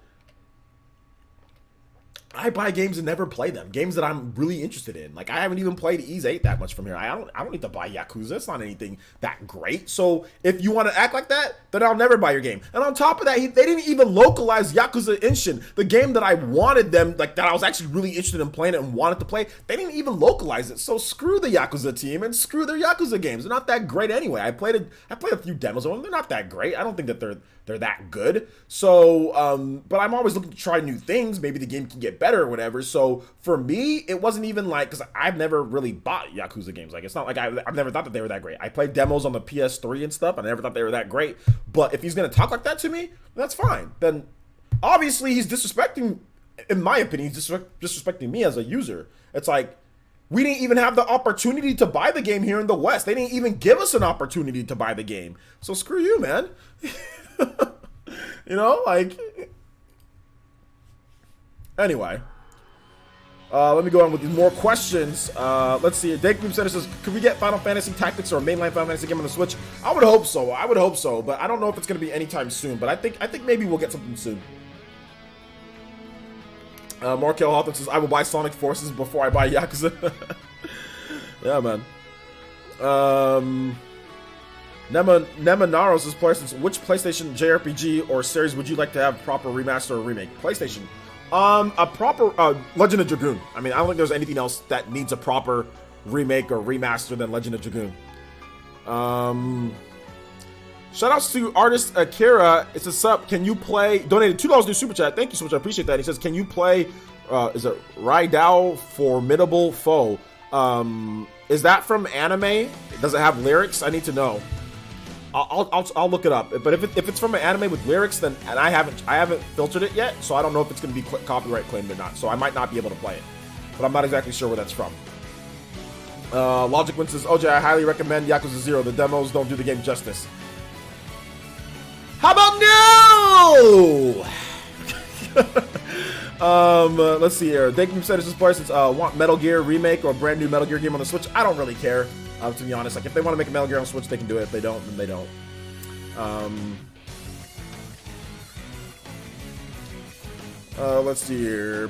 I buy games and never play them. Games that I'm really interested in. Like, I haven't even played Ys 8 that much from here. I don't need to buy Yakuza. It's not anything that great. So if you want to act like that, then I'll never buy your game. And on top of that, they didn't even localize Yakuza Inshin, the game that I wanted them, like, that I was actually really interested in playing it and wanted to play. They didn't even localize it. So screw the Yakuza team and screw their Yakuza games. They're not that great anyway. I played a few demos of them. They're not that great. I don't think that they're that good. So, but I'm always looking to try new things. Maybe the game can get better or whatever. So for me, it wasn't even like, because I've never really bought Yakuza games. Like, it's not like I've never thought that they were that great. I played demos on the PS3 and stuff, and I never thought they were that great. But if he's going to talk like that to me, that's fine. Then obviously he's disrespecting, in my opinion, he's disrespecting me as a user. It's like, we didn't even have the opportunity to buy the game here in the West. They didn't even give us an opportunity to buy the game. So screw you, man. You know, like, anyway, let me go on with more questions. Let's see. Dake Boom Center says, could we get Final Fantasy Tactics or a mainline Final Fantasy game on the Switch? I would hope so, but I don't know if it's going to be anytime soon, but I think maybe we'll get something soon. Markel Hawthorne says, I will buy Sonic Forces before I buy Yakuza. Yeah, man. Nemanaro says, which PlayStation JRPG or series would you like to have proper remaster or remake? PlayStation. A proper Legend of Dragoon. I mean, I don't think there's anything else that needs a proper remake or remaster than Legend of Dragoon. Shoutouts to artist Akira. It says, sup, can you play, donated $2 to Super Chat. Thank you so much, I appreciate that. He says, can you play, is it Raidao Formidable Foe? Is that from anime? Does it have lyrics? I need to know. I'll look it up. But if it's from an anime with lyrics, then and I haven't filtered it yet, so I don't know if it's going to be copyright claimed or not. So I might not be able to play it. But I'm not exactly sure where that's from. Logic Win says, OJ, I highly recommend Yakuza 0. The demos don't do the game justice. How about no? Let's see here. Thank you for setting this player since want Metal Gear remake or a brand new Metal Gear game on the Switch. I don't really care, to be honest. Like if they want to make a Metal Gear on Switch, they can do it. If they don't, then they don't. Let's see here.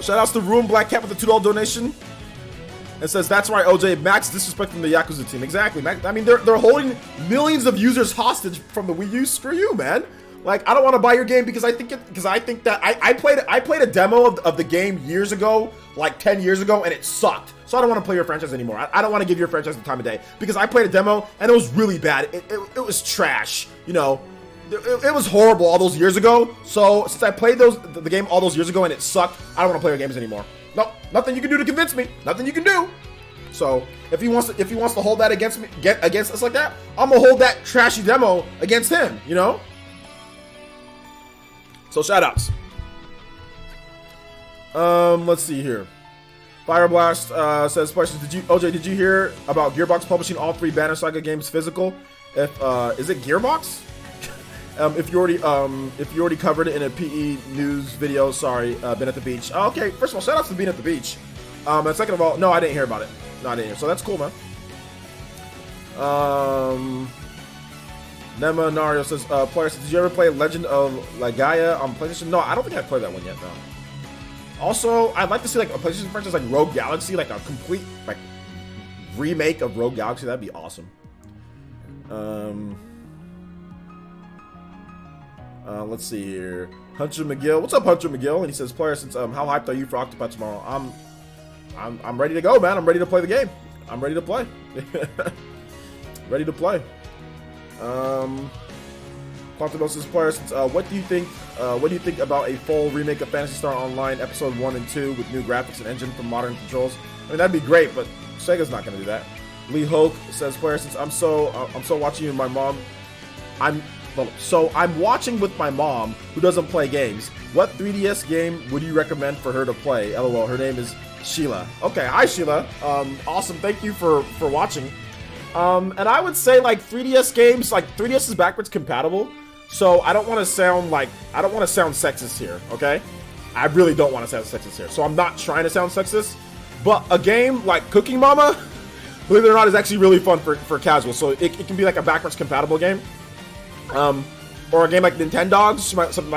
Shout outs to Room Black Cat with the $2 donation. It says, that's right, OJ, Max disrespecting the Yakuza team. Exactly, Max. I mean, they're holding millions of users hostage from the Wii U. Screw you, man. Like, I don't want to buy your game because I think that I played a demo of the game years ago, like 10 years ago, and it sucked. So I don't want to play your franchise anymore. I don't want to give your franchise the time of day because I played a demo and it was really bad. It was trash, you know. It was horrible all those years ago. So since I played the game all those years ago and it sucked, I don't want to play your games anymore. Nope, nothing you can do to convince me. Nothing you can do. So if he wants to hold that against me, against us like that, I'm gonna hold that trashy demo against him. You know. So shout outs. Let's see here. Fire Blast says, OJ, did you hear about Gearbox publishing all 3 Banner Saga games physical? Is it Gearbox? If you already covered it in a PE news video, sorry, been at the beach. Okay, first of all, shout outs to being at the beach. And second of all, no, I didn't hear about it. No, I didn't hear. So that's cool, man. Nema Nario says, player, did you ever play Legend of Legaia on PlayStation? No, I don't think I've played that one yet, no. Also, I'd like to see like a PlayStation franchise like Rogue Galaxy, like a complete like remake of Rogue Galaxy. That'd be awesome. Let's see here. Hunter McGill. What's up, Hunter McGill? And he says, player, since how hyped are you for Octopath tomorrow? I'm ready to go, man. I'm ready to play the game. I'm ready to play. Ready to play. Quantumos' player, since what do you think about a full remake of Phantasy Star Online Episode 1 and 2 with new graphics and engine from modern controls? I mean, that'd be great, but Sega's not gonna do that. Lee Hoke says, player, since I'm so watching with my mom. I'm watching with my mom who doesn't play games. What 3DS game would you recommend for her to play? LOL. Her name is Sheila. Okay, hi Sheila. Awesome. Thank you for watching. And I would say like 3DS games, like 3DS is backwards compatible. So I don't want to sound sexist here. Okay, I really don't want to sound sexist here. So I'm not trying to sound sexist. But a game like Cooking Mama, believe it or not, is actually really fun for casual. So it can be like a backwards compatible game. Or a game like Nintendogs,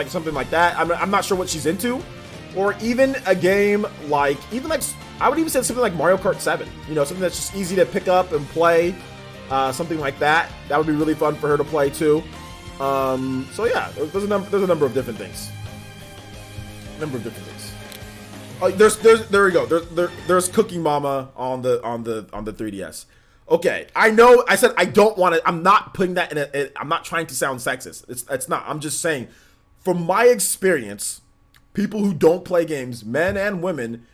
something like that. I'm not sure what she's into. Or even a game like, I would even say something like Mario Kart 7. You know, something that's just easy to pick up and play. Something like that. That would be really fun for her to play too. So yeah, there's a number of different things. Oh, there we go. There's Cooking Mama on the 3DS. Okay, I know. I said I don't want to. I'm not putting that in I'm not trying to sound sexist. It's not. I'm just saying, from my experience, people who don't play games, men and women,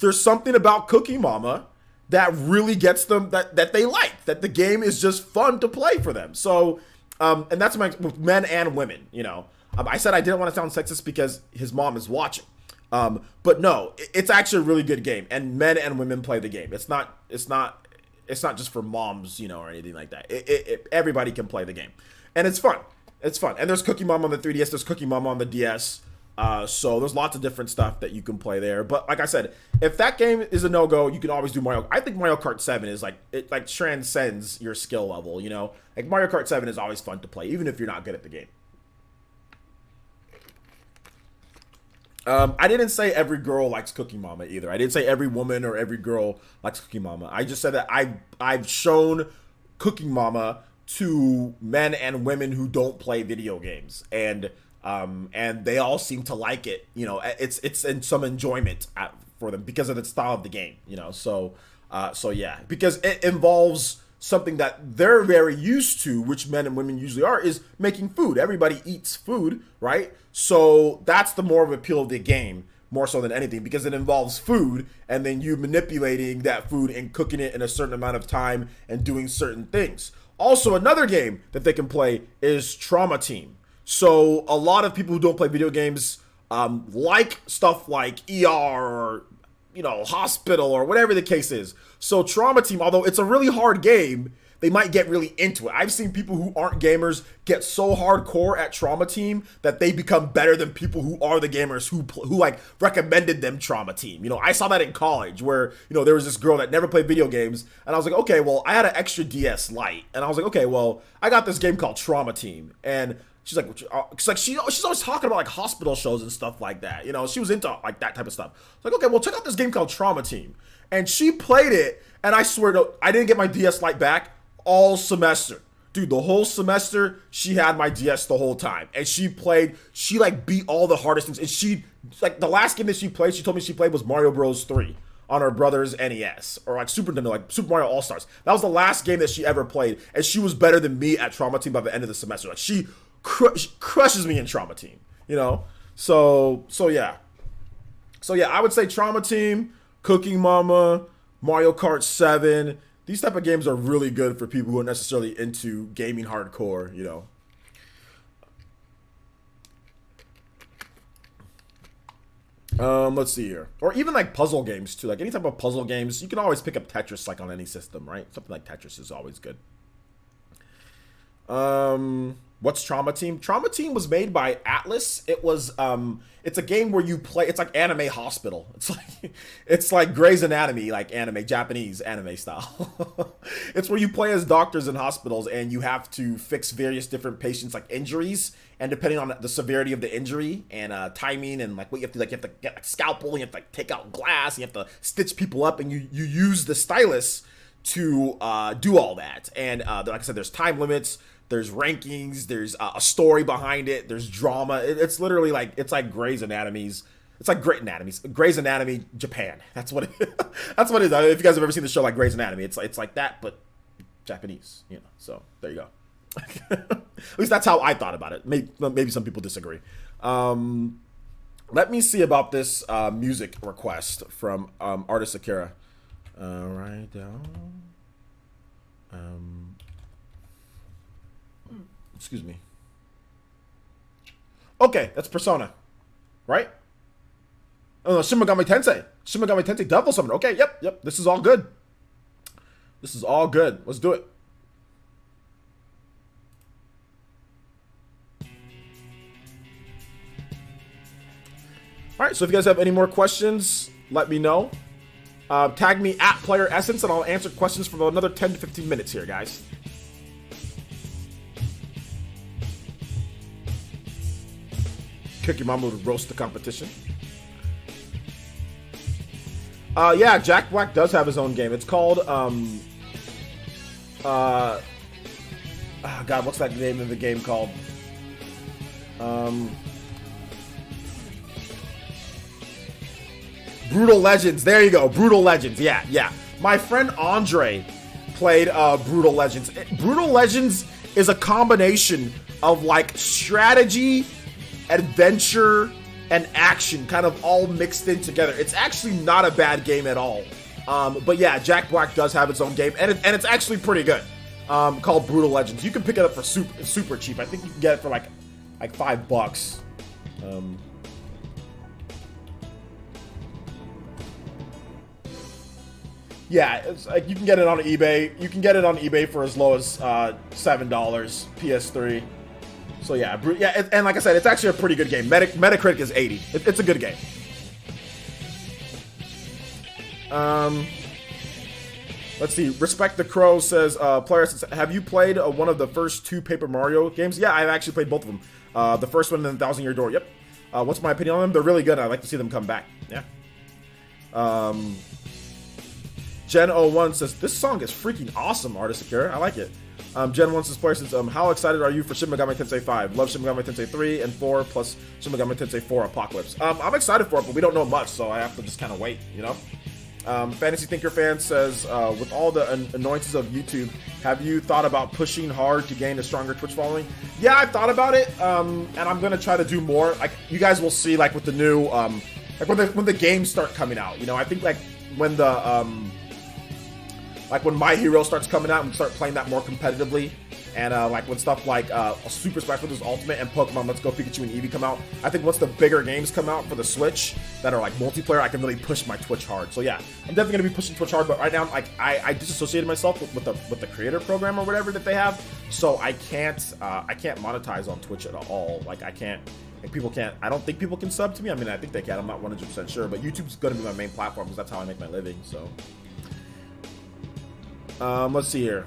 there's something about Cooking Mama that really gets them that they like. That the game is just fun to play for them. So, and that's with men and women. You know, I said I didn't want to sound sexist because his mom is watching. But no, it's actually a really good game, and men and women play the game. It's not just for moms, you know, or anything like that. Everybody can play the game, and it's fun. It's fun. And there's Cooking Mama on the 3DS. There's Cooking Mama on the DS. So there's lots of different stuff that you can play there. But like I said, if that game is a no-go, you can always do Mario. I think Mario Kart 7 is it transcends your skill level. You know, like Mario Kart 7 is always fun to play, even if you're not good at the game. I didn't say every girl likes Cooking Mama either. I didn't say every woman or every girl likes Cooking Mama. I just said that I've shown Cooking Mama to men and women who don't play video games, and they all seem to like it. You know, it's in some enjoyment for them because of the style of the game. You know, so yeah, because it involves something that they're very used to, which men and women usually are, is making food. Everybody eats food, right? So that's the more of appeal of the game, more so than anything, because it involves food and then you manipulating that food and cooking it in a certain amount of time and doing certain things. Also, another game that they can play is Trauma Team. So a lot of people who don't play video games like stuff like ER or, hospital or whatever the case is. So Trauma Team, although it's a really hard game, they might get really into it. I've seen people who aren't gamers get so hardcore at Trauma Team that they become better than people who are the gamers who like recommended them Trauma Team. I saw that in college where, there was this girl that never played video games, and I was like, okay, well, I had an extra DS Lite, and I was like, okay, well, I got this game called Trauma Team, and she's always talking about like hospital shows and stuff like that. She was into like that type of stuff. I was like, okay, well, check out this game called Trauma Team, and she played it, and I swear to, I didn't get my DS Lite back all semester. Dude, the whole semester, she had my DS the whole time. And she like beat all the hardest things. And she, like, the last game that she played, she told me she played was Mario Bros. 3 on her brother's NES. Or like Super Nintendo, like Super Mario All-Stars. That was the last game that she ever played. And she was better than me at Trauma Team by the end of the semester. Like, she crushes me in Trauma Team, So yeah. So yeah, I would say Trauma Team, Cooking Mama, Mario Kart 7. These type of games are really good for people who are necessarily into gaming hardcore, Let's see here. Or even like puzzle games too. Like any type of puzzle games, you can always pick up Tetris like on any system, right? Something like Tetris is always good. What's Trauma Team? Trauma Team was made by Atlas. It's a game where you play, it's like anime hospital. It's like Grey's Anatomy, like anime, Japanese anime style. It's where you play as doctors in hospitals and you have to fix various different patients' like injuries, and depending on the severity of the injury and timing and like what you have to get like scalpel, and you have to like take out glass, and you have to stitch people up, and you use the stylus to do all that. And like I said, there's time limits. There's rankings, there's a story behind it, there's drama. It's literally like, it's like Grey's Anatomy's, it's like Grey's Anatomy Japan. That's what that's what it is. If you guys have ever seen the show like Grey's Anatomy, it's like that, but Japanese, so there you go. At least that's how I thought about it. Maybe some people disagree. Let me see about this music request from artist Akira. Right down. Excuse me. Okay, that's Persona, right? Oh no, Shin Megami Tensei Devil Summon. Okay, yep. This is all good. Let's do it. All right, so if you guys have any more questions, let me know. Tag me at Player Essence, and I'll answer questions for another 10 to 15 minutes here, guys. Kick your mama to roast the competition. Yeah, Jack Black does have his own game. It's called God, what's that name of the game called? Brutal Legends. There you go. Brutal Legends. Yeah. My friend Andre played Brutal Legends. Brutal Legends is a combination of like strategy, adventure, and action kind of all mixed in together. It's actually not a bad game at all. But yeah, Jack Black does have its own game, and it's actually pretty good. Called Brutal Legends. You can pick it up for super cheap. I think you can get it for like $5. Yeah, it's like you can get it on eBay. You can get it on eBay for as low as $7 PS3. So yeah, and like I said, it's actually a pretty good game. Metacritic is 80. It's a good game. Let's see. Respect the Crow says, player, have you played one of the first two Paper Mario games? Yeah, I've actually played both of them. The first one and the Thousand Year Door. Yep. What's my opinion on them? They're really good. I'd like to see them come back. Yeah. Gen01 says, this song is freaking awesome, Artist Akira. I like it. Gen1 says, player says, how excited are you for Shin Megami Tensei 5? Love Shin Megami Tensei 3 and 4 plus Shin Megami Tensei 4 Apocalypse. I'm excited for it, but we don't know much, so I have to just kind of wait, Fantasy Thinker Fan says, with all the annoyances of YouTube, have you thought about pushing hard to gain a stronger Twitch following? Yeah, I've thought about it, and I'm gonna try to do more. Like, you guys will see, like, with the new, like, when the games start coming out, you know, I think, like, when the, like, when My Hero starts coming out and start playing that more competitively, and like when stuff like Super Smash Bros. Ultimate and Pokemon Let's Go Pikachu and Eevee come out, I think once the bigger games come out for the Switch that are like multiplayer, I can really push my Twitch hard. So yeah, I'm definitely gonna be pushing Twitch hard. But right now, like I disassociated myself with the creator program or whatever that they have, so I can't monetize on Twitch at all. Like I can't. Like people can't. I don't think people can sub to me. I mean, I think they can. I'm not 100% sure, but YouTube's gonna be my main platform because that's how I make my living. So let's see here.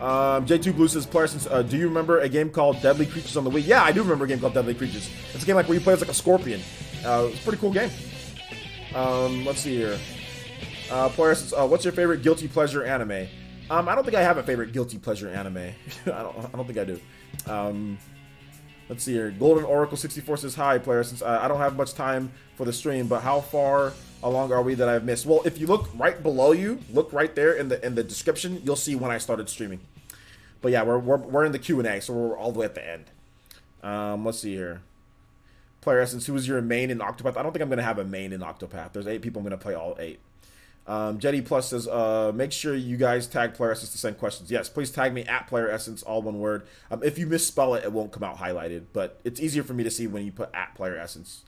J2 Blue says, player, since, do you remember a game called Deadly Creatures on the Wii? Yeah, I do remember a game called Deadly Creatures. It's a game like where you play as like a scorpion. It's a pretty cool game. Let's see here. Player says, what's your favorite guilty pleasure anime? I don't think I have a favorite guilty pleasure anime. I don't think I do. Let's see here. Golden Oracle 64 says, hi, player, since I don't have much time for the stream, but how far along are we that I've missed? Well, if you look right below you, look right there in the description, you'll see when I started streaming. But yeah, we're in the Q&A, so we're all the way at the end. Let's see here. Player Essence, who is your main in Octopath? I don't think I'm going to have a main in Octopath. There's 8 people. I'm going to play all 8. Jetty Plus says, make sure you guys tag Player Essence to send questions. Yes, please tag me at Player Essence, all one word. If you misspell it, it won't come out highlighted, but it's easier for me to see when you put at Player Essence.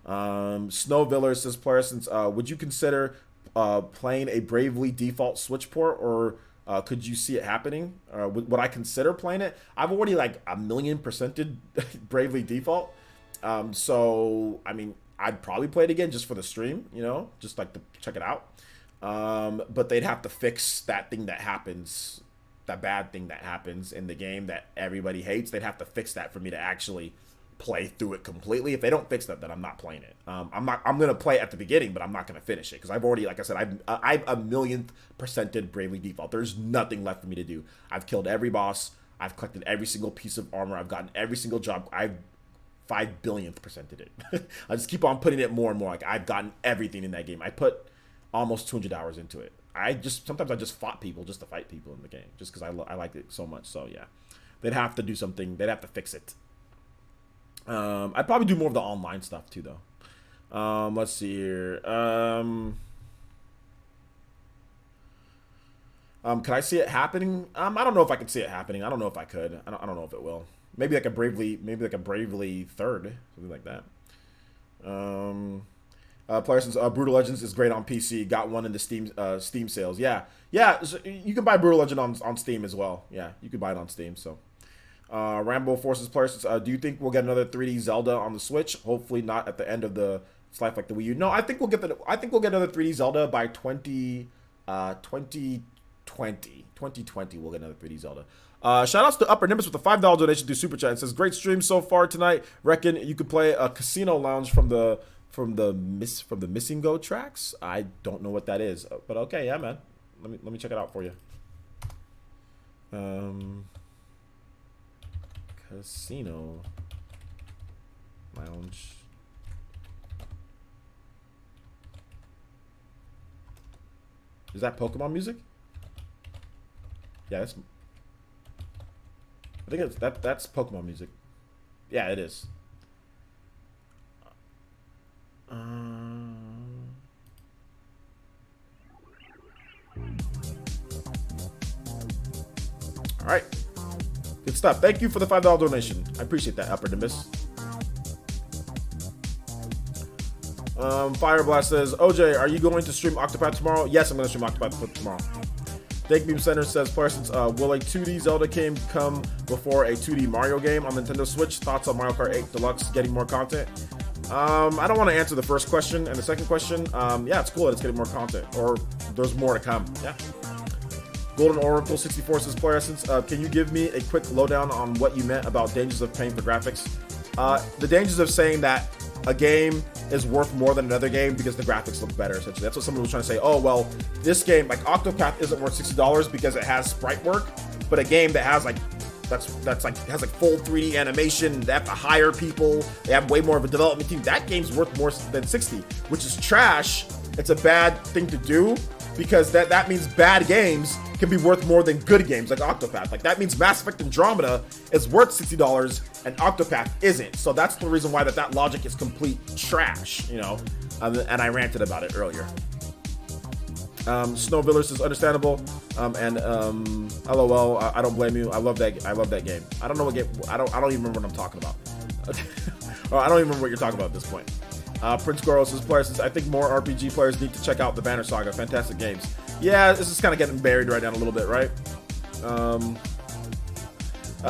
Snowviller says, Player Essence, would you consider playing a Bravely default Switch port, or could you see it happening? Would I consider playing it? I've already like 1,000,000%ed Bravely default. So, I mean, I'd probably play it again just for the stream, you know, just like to check it out. But they'd have to fix that thing that happens, that bad thing that happens in the game that everybody hates. They'd have to fix that for me to actually play through it completely. If they don't fix that, then I'm not playing it. I'm gonna play at the beginning, but I'm not gonna finish it because I've already, like I said, I've 1,000,000%ed Bravely default. There's nothing left for me to do. I've killed every boss. I've collected every single piece of armor. I've gotten every single job. I've 5,000,000,000%ed it. I just keep on putting it more and more. Like I've gotten everything in that game. I put almost 200 hours into it. Sometimes I just fought people just to fight people in the game, just because I liked it so much. So yeah, they'd have to do something. They'd have to fix it. I'd probably do more of the online stuff too, though. Let's see here. Can I see it happening? I don't know if I can see it happening. I don't know if I could. I don't know if it will. Maybe like a Bravely third, something like that. Player says, Brutal Legends is great on PC. Got one in the Steam sales. Yeah. So you can buy Brutal Legend on Steam as well. Yeah, you can buy it on Steam. So, Rambo Forces player says, do you think we'll get another 3D Zelda on the Switch? Hopefully not at the end of its life like the Wii U. No, I think we'll get another 3D Zelda by 2020. 2020 we'll get another 3D Zelda. Shout outs to Upper Nimbus with a $5 donation through Super Chat. It says, great stream so far tonight. Reckon you could play a Casino Lounge from the Missing Go tracks. I don't know what that is, but okay, yeah, man. Let me check it out for you. Casino Lounge. Is that Pokemon music? Yeah, I think that's Pokemon music. Yeah, it is. All right, good stuff. Thank you for the $5 donation. I appreciate that, Upper Nimbus. Fireblast says, OJ, are you going to stream Octopath tomorrow? Yes, I'm going to stream Octopath tomorrow. Dank Beam Center says, Parsons, will a 2D Zelda game come before a 2D Mario game on Nintendo Switch? Thoughts on Mario Kart 8 Deluxe getting more content? I don't want to answer the first question. And the second question, yeah, it's cool that it's getting more content, or there's more to come. Yeah. Golden Oracle 64 says, Player Essence, can you give me a quick lowdown on what you meant about dangers of paying for graphics? The dangers of saying that a game is worth more than another game because the graphics look better, essentially. That's what someone was trying to say. Oh, well, this game, like Octopath, isn't worth $60 because it has sprite work, but a game that has like has full 3D animation, they have to hire people, they have way more of a development team, that game's worth more than 60, which is trash it's a bad thing to do, because that means bad games can be worth more than good games like Octopath. Like, that means Mass Effect Andromeda is worth $60 and Octopath isn't. So that's the reason why that logic is complete trash, you know. And I ranted about it earlier. Snowviller says understandable. LOL. I don't blame you. I love that game. I don't know what game. I don't even remember what I'm talking about. Or I don't even remember what you're talking about at this point. Prince Goro says players says I think more RPG players need to check out the Banner Saga. Fantastic games. Yeah, this is kind of getting buried right now a little bit, right?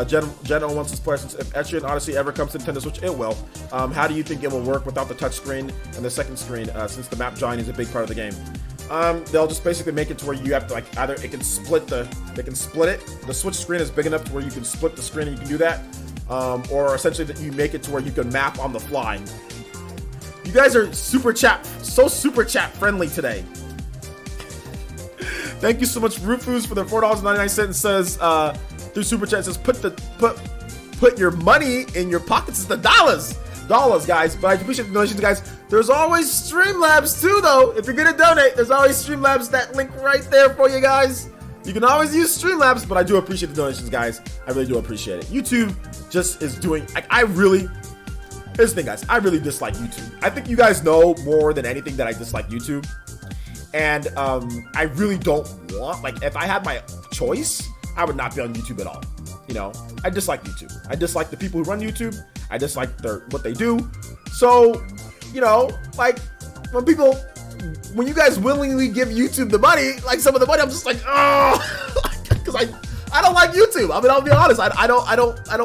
Jen 01 says players since if Etrian Odyssey ever comes to Nintendo Switch, it will. How do you think it will work without the touchscreen and the second screen? Since the map drawing is a big part of the game. They'll just basically make it to where you have to, like, either they can split it. The Switch screen is big enough to where you can split the screen and you can do that. Or essentially that you make it to where you can map on the fly. You guys are super chat friendly today. Thank you so much, Rufus, for the $4.99 and says through super chat says put your money in your pockets is the dollars, guys. But I appreciate the donations, guys. There's always Streamlabs too, though. If you're gonna donate, there's always Streamlabs. That link right there for you guys. You can always use Streamlabs, but I do appreciate the donations, guys. I really do appreciate it. YouTube just is doing. Here's the thing, guys. I really dislike YouTube. I think you guys know more than anything that I dislike YouTube. And I really don't want, like, if I had my choice, I would not be on YouTube at all. You know, I dislike YouTube. I dislike the people who run YouTube. I dislike what they do. So, you know, like, when you guys willingly give YouTube the money, like some of the money, I'm just like, oh, because I don't like YouTube. I mean, I'll be honest. I don't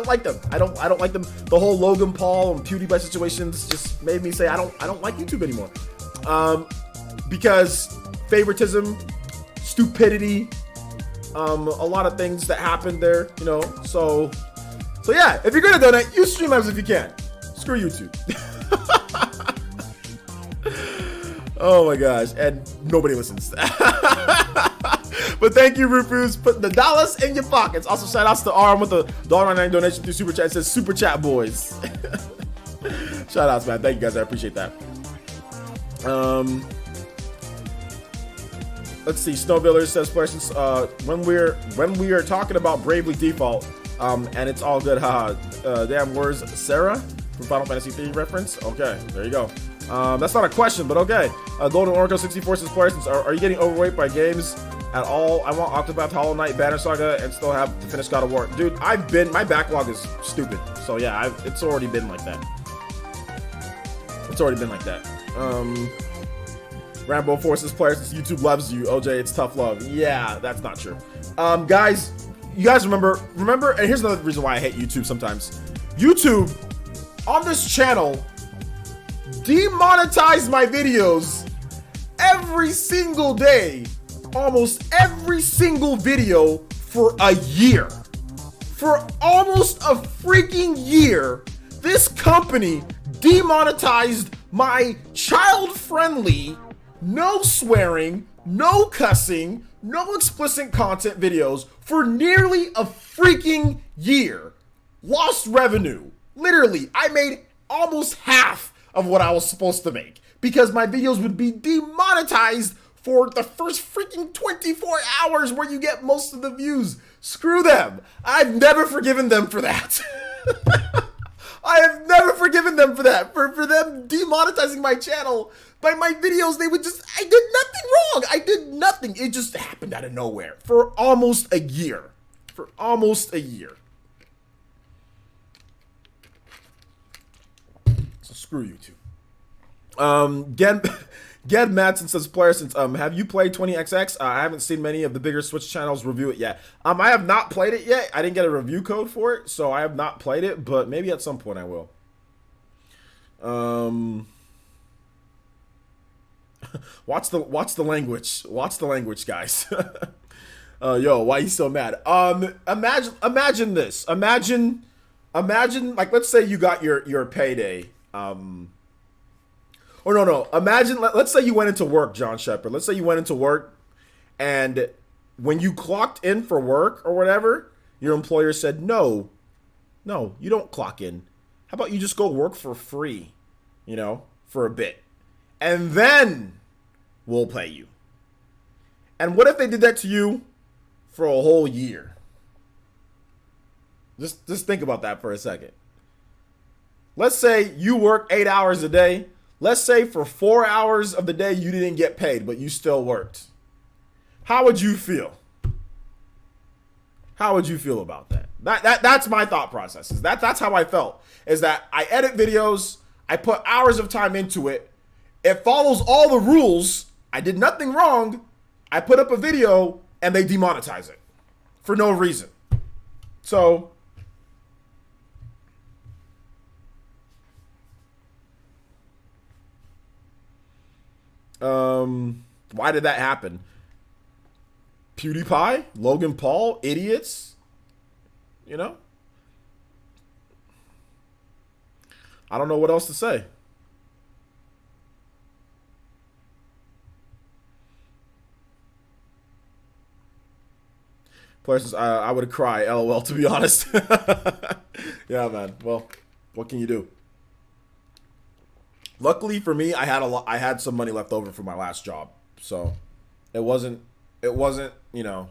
like them. I don't like them. The whole Logan Paul and PewDiePie situations just made me say I don't like YouTube anymore. Because favoritism, stupidity, a lot of things that happened there, you know. So yeah, if you're gonna donate, use Streamlabs if you can. Screw YouTube. Oh my gosh, and nobody listens. But thank you, Rufus, putting the dollars in your pockets. Also, shout outs to Arm with the $1.99 donation through Super Chat. It says Super Chat Boys. Shout outs, man. Thank you guys. I appreciate that. Let's see. Snowviller says questions. When we are talking about Bravely Default, and it's all good. Haha. Damn, where's Sarah from Final Fantasy 3 reference? Okay, there you go. That's not a question, but okay. Golden Oracle 64 says questions. Are you getting overweight by games at all? I want Octopath, Hollow Knight, Banner Saga, and still have to finish God of War. Dude, my backlog is stupid. So yeah, it's already been like that. Rambo forces players since YouTube loves you. OJ, it's tough love. Yeah, that's not true. Guys, you guys remember, and here's another reason why I hate YouTube sometimes. YouTube, on this channel, demonetized my videos every single day. Almost every single video for a year. For almost a freaking year, this company demonetized my child-friendly, no swearing, no cussing, no explicit content videos for nearly a freaking year. Lost revenue. Literally, I made almost half of what I was supposed to make because my videos would be demonetized for the first freaking 24 hours where you get most of the views. Screw them. I've never forgiven them for that. I have never forgiven them for that. For them demonetizing my channel by my videos, I did nothing wrong. I did nothing. It just happened out of nowhere for almost a year. So screw you two. Ged Madsen says, player since have you played 20XX? I haven't seen many of the bigger Switch channels review it yet. I have not played it yet. I didn't get a review code for it, so I have not played it, but maybe at some point I will. Watch the language. Watch the language, guys. Yo, why are you so mad? Imagine this. Imagine like, let's say you got your payday. Or no. Imagine, let's say you went into work, John Shepard. Let's say you went into work, and when you clocked in for work or whatever, your employer said, no, you don't clock in. How about you just go work for free, for a bit. And then we'll pay you. And what if they did that to you for a whole year? Just think about that for a second. Let's say you work 8 hours a day. Let's say for 4 hours of the day you didn't get paid, but you still worked. How would you feel? How would you feel about that? That's my thought process. That's how I felt. Is that I edit videos, I put hours of time into it. It follows all the rules. I did nothing wrong. I put up a video and they demonetize it for no reason. So why did that happen? PewDiePie, Logan Paul, idiots. You know? I don't know what else to say. Places I would cry, LOL, to be honest. Yeah, man. Well, what can you do? Luckily for me, I had some money left over from my last job. So it wasn't, you know,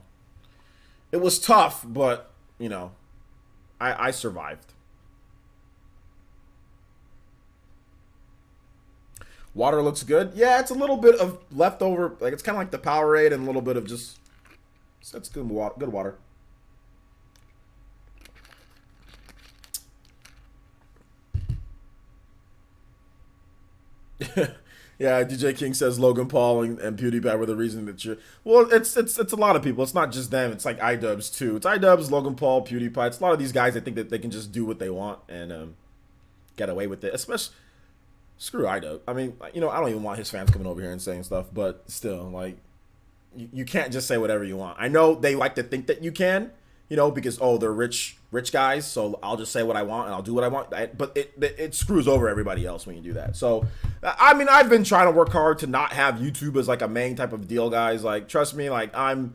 it was tough, but, you know, I survived. Water looks good. Yeah, it's a little bit of leftover, like it's kind of like the Powerade and a little bit of just, that's good water. Good water. Yeah, DJ King says Logan Paul and PewDiePie were the reason that you're. Well, it's a lot of people. It's not just them. It's like iDubbbz too. It's iDubbbz, Logan Paul, PewDiePie. It's a lot of these guys that think that they can just do what they want and get away with it. Especially screw iDubbbz. I mean, you know, I don't even want his fans coming over here and saying stuff, but still, like, you can't just say whatever you want. I know they like to think that you can, you know, because they're rich guys, so I'll just say what I want and I'll do what I want. But it screws over everybody else when you do that. So I mean, I've been trying to work hard to not have YouTube as like a main type of deal, guys. Like, trust me, like I'm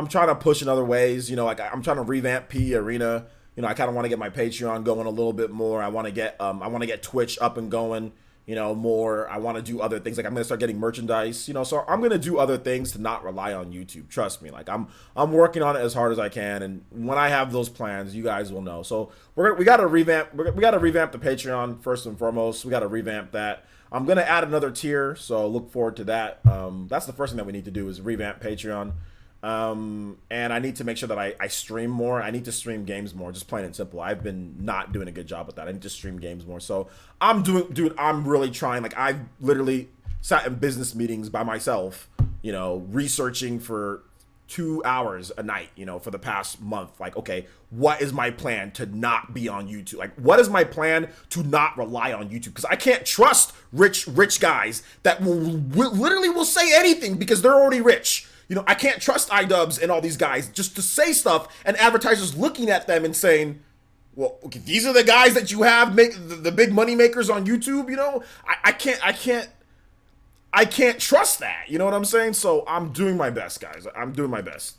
trying to push in other ways. You know, like I'm trying to revamp P Arena. You know, I kind of want to get my Patreon going a little bit more. I want to get Twitch up and going, you know, more. I want to do other things. Like I'm going to start getting merchandise, you know, so I'm going to do other things to not rely on YouTube. Trust me. Like I'm working on it as hard as I can. And when I have those plans, you guys will know. So we got to revamp the Patreon first and foremost. We got to revamp that. I'm going to add another tier. So look forward to that. That's the first thing that we need to do is revamp Patreon. And I need to make sure that I stream more. I need to stream games more, just plain and simple. I've been not doing a good job with that. I need to stream games more. So I'm really trying. Like I've literally sat in business meetings by myself, you know, researching for 2 hours a night, you know, for the past month. Like, okay, what is my plan to not be on YouTube? Like, what is my plan to not rely on YouTube? Because I can't trust rich guys that literally will say anything because they're already rich. You know, I can't trust iDubbbz and all these guys just to say stuff and advertisers looking at them and saying, well, okay, these are the guys that you have make the big money makers on YouTube. You know, I can't trust that. You know what I'm saying? So I'm doing my best, guys. I'm doing my best.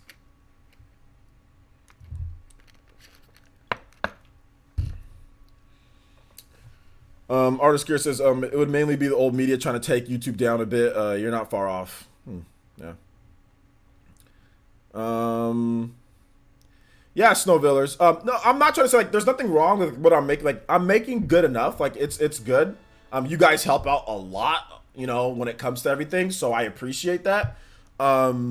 Artist Gear says, it would mainly be the old media trying to take YouTube down a bit. You're not far off. Yeah. Yeah, Snowvillers. No, I'm not trying to say like there's nothing wrong with what I'm making. Like I'm making good enough. Like it's good. You guys help out a lot, you know, when it comes to everything. So I appreciate that. But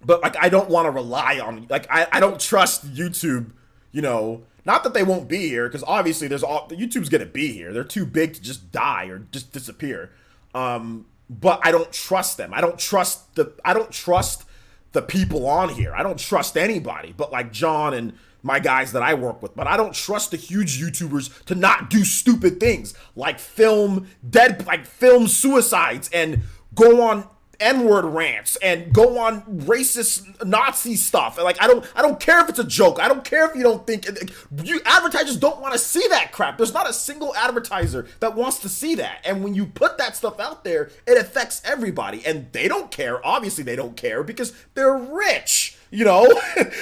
like I don't want to rely on like I don't trust YouTube, you know, not that they won't be here, because obviously YouTube's gonna be here. They're too big to just die or just disappear. But I don't trust them. I don't trust the people on here. I don't trust anybody but like John and my guys that I work with. But I don't trust the huge YouTubers to not do stupid things like film suicides and go on N-word rants and go on racist Nazi stuff. Like I don't care if it's a joke. I don't care if you don't think you advertisers don't want to see that crap. There's not a single advertiser that wants to see that. And when you put that stuff out there, it affects everybody. And they don't care. Obviously they don't care because they're rich, you know?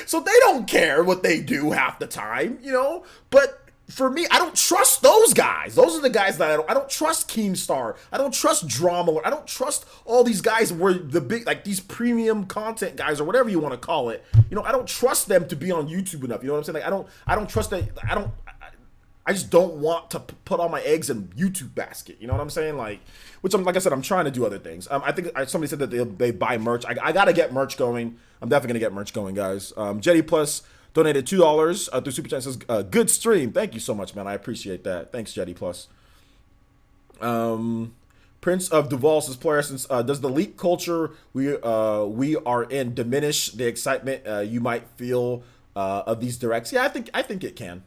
So they don't care what they do half the time, you know? But for me, I don't trust those guys. Those are the guys that I don't trust Keemstar. I don't trust Drama. I don't trust all these guys where the big, like these premium content guys or whatever you want to call it. You know, I don't trust them to be on YouTube enough. You know what I'm saying? Like I don't trust that. I just don't want to put all my eggs in YouTube basket. You know what I'm saying? Like, which I'm, like I said, I'm trying to do other things. I think somebody said that they buy merch. I got to get merch going. I'm definitely going to get merch going, guys. Jetty Plus donated $2 through Super Chat. Says, good stream. Thank you so much, man. I appreciate that. Thanks, Jetty Plus. Prince of Duval says, player, since does the leak culture we are in diminish the excitement you might feel of these directs? Yeah, I think it can.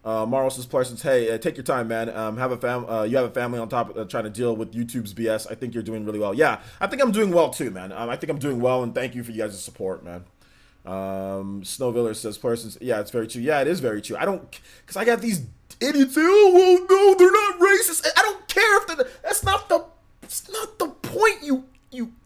Marl says, Parsons, hey, take your time, man. You have a family on top of trying to deal with YouTube's BS. I think you're doing really well. Yeah, I think I'm doing well too, man. I think I'm doing well, and thank you for you guys' support, man. Snowviller says, Parsons, yeah, it's very true. Yeah, it is very true. I don't, because I got these idiots say, oh, well, no, they're not racist. I don't care if that's not the point, you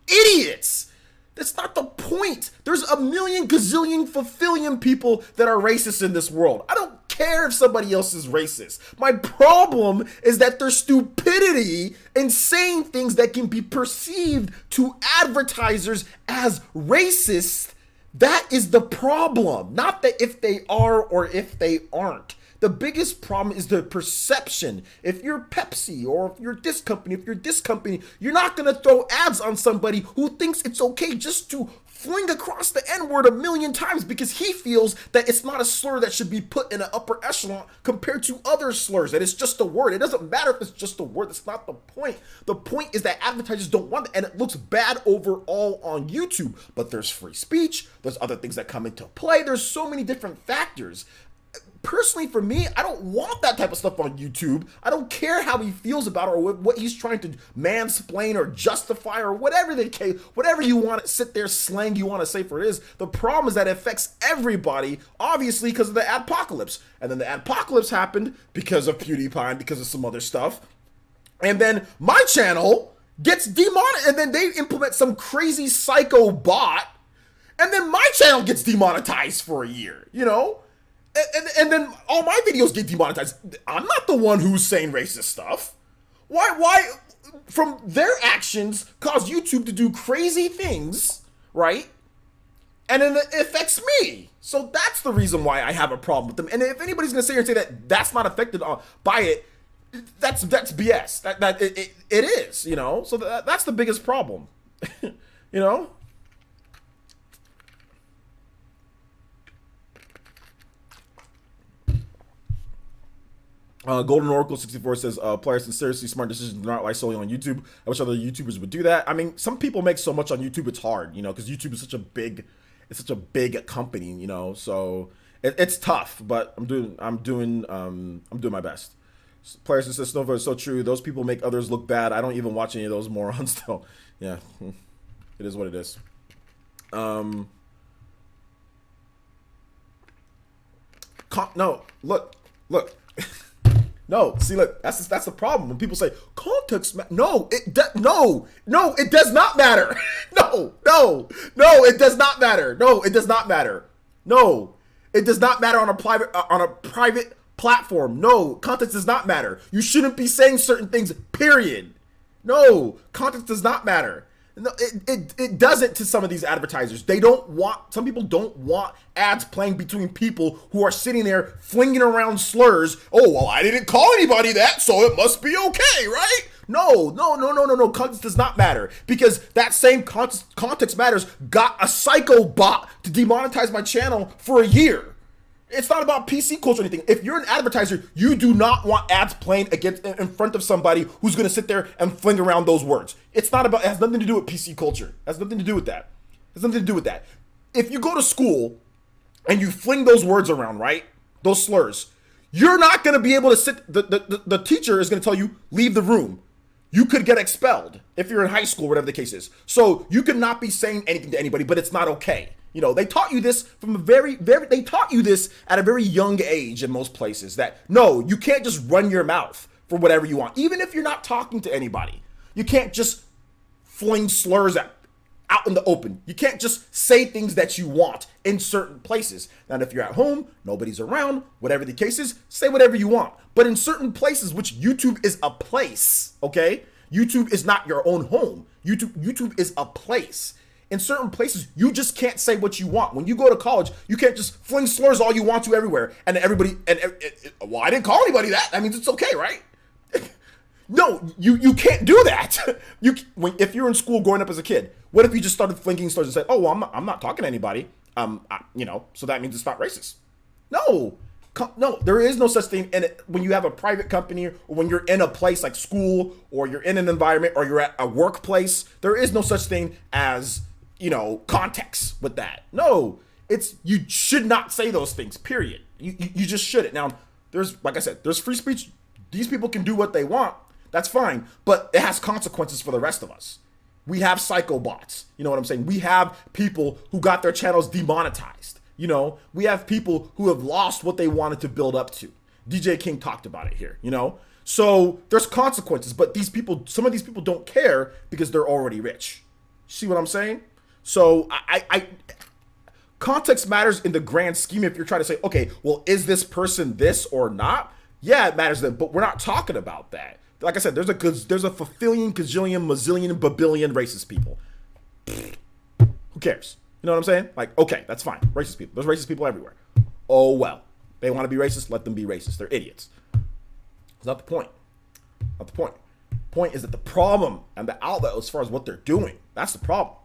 idiots. That's not the point. There's a million gazillion fulfillion people that are racist in this world. I don't care if somebody else is racist. My problem is that their stupidity in saying things that can be perceived to advertisers as racist. That is the problem. Not that if they are or if they aren't. The biggest problem is the perception. If you're Pepsi or if you're this company, you're not going to throw ads on somebody who thinks it's okay just to fling across the N-word a million times because he feels that it's not a slur that should be put in an upper echelon compared to other slurs, that it's just a word. It doesn't matter if it's just a word. That's not the point. The point is that advertisers don't want it, and it looks bad overall on YouTube. But there's free speech. There's other things that come into play. There's so many different factors. Personally, for me, I don't want that type of stuff on YouTube. I don't care how he feels about it or what he's trying to mansplain or justify or whatever the case, whatever you want to sit there slang you want to say for it is. The problem is that it affects everybody, obviously, because of the adpocalypse. And then the adpocalypse happened because of PewDiePie and because of some other stuff. And then my channel gets demonetized, and then they implement some crazy psycho bot, and then my channel gets demonetized for a year, you know? And then all my videos get demonetized. I'm not the one who's saying racist stuff. Why from their actions cause YouTube to do crazy things, right? And then it affects me. So that's the reason why I have a problem with them. And if anybody's gonna sit here and say that that's not affected by it, that's BS. That it is, you know. So that's the biggest problem, you know. Golden Oracle 64 says, players and seriously smart decisions do not lie solely on YouTube. I wish other YouTubers would do that. I mean, some people make so much on YouTube, it's hard, you know, because YouTube is such a big company, you know, so it's tough, but I'm doing my best. Players and says, Snowflake is so true. Those people make others look bad. I don't even watch any of those morons though. Yeah, it is what it is. No, look. No, see, look, that's the problem. When people say context, no, it does not matter. No, it does not matter. No, it does not matter. No, it does not matter on a private platform. No, context does not matter. You shouldn't be saying certain things. Period. No, context does not matter. No, it doesn't to some of these advertisers. Some people don't want ads playing between people who are sitting there flinging around slurs. Oh, well, I didn't call anybody that, so it must be okay, right? No. Context does not matter, because that same context matters got a psycho bot to demonetize my channel for a year. It's not about PC culture or anything. If you're an advertiser, you do not want ads playing in front of somebody who's going to sit there and fling around those words. It has nothing to do with PC culture. It has nothing to do with that. If you go to school and you fling those words around, right? Those slurs, you're not going to be able to sit. The teacher is going to tell you, leave the room. You could get expelled if you're in high school, whatever the case is. So you could not be saying anything to anybody, but it's not okay. You know, they taught you this they taught you this at a very young age in most places, that no, you can't just run your mouth for whatever you want. Even if you're not talking to anybody, you can't just fling slurs out in the open. You can't just say things that you want in certain places. Now, if you're at home, nobody's around, whatever the case is, say whatever you want. But in certain places, which YouTube is a place, okay? YouTube is not your own home. YouTube is a place. In certain places, you just can't say what you want. When you go to college, you can't just fling slurs all you want to everywhere. And everybody, well, I didn't call anybody that. That means it's okay, right? No, you can't do that. If you're in school growing up as a kid, what if you just started flinging slurs and said, "Oh, well, I'm not talking to anybody," so that means it's not racist. No, there is no such thing. And when you have a private company, or when you're in a place like school, or you're in an environment, or you're at a workplace, there is no such thing as context with that. No, you should not say those things. Period. You just shouldn't. Now, like I said, there's free speech. These people can do what they want. That's fine, but it has consequences for the rest of us. We have psycho bots. You know what I'm saying? We have people who got their channels demonetized. We have people who have lost what they wanted to build up to. DJ King talked about it here, So there's consequences, but some of these people don't care because they're already rich. See what I'm saying? So context matters in the grand scheme. If you're trying to say, okay, well, is this person this or not? Yeah, it matters then, but we're not talking about that. Like I said, there's a fulfillion, gazillion, mazillion, babillion racist people. Who cares? You know what I'm saying? Like, okay, that's fine. Racist people. There's racist people everywhere. Oh, well. They want to be racist, let them be racist. They're idiots. It's not the point. Not the point. The point is that the problem and the outlet as far as what they're doing, that's the problem.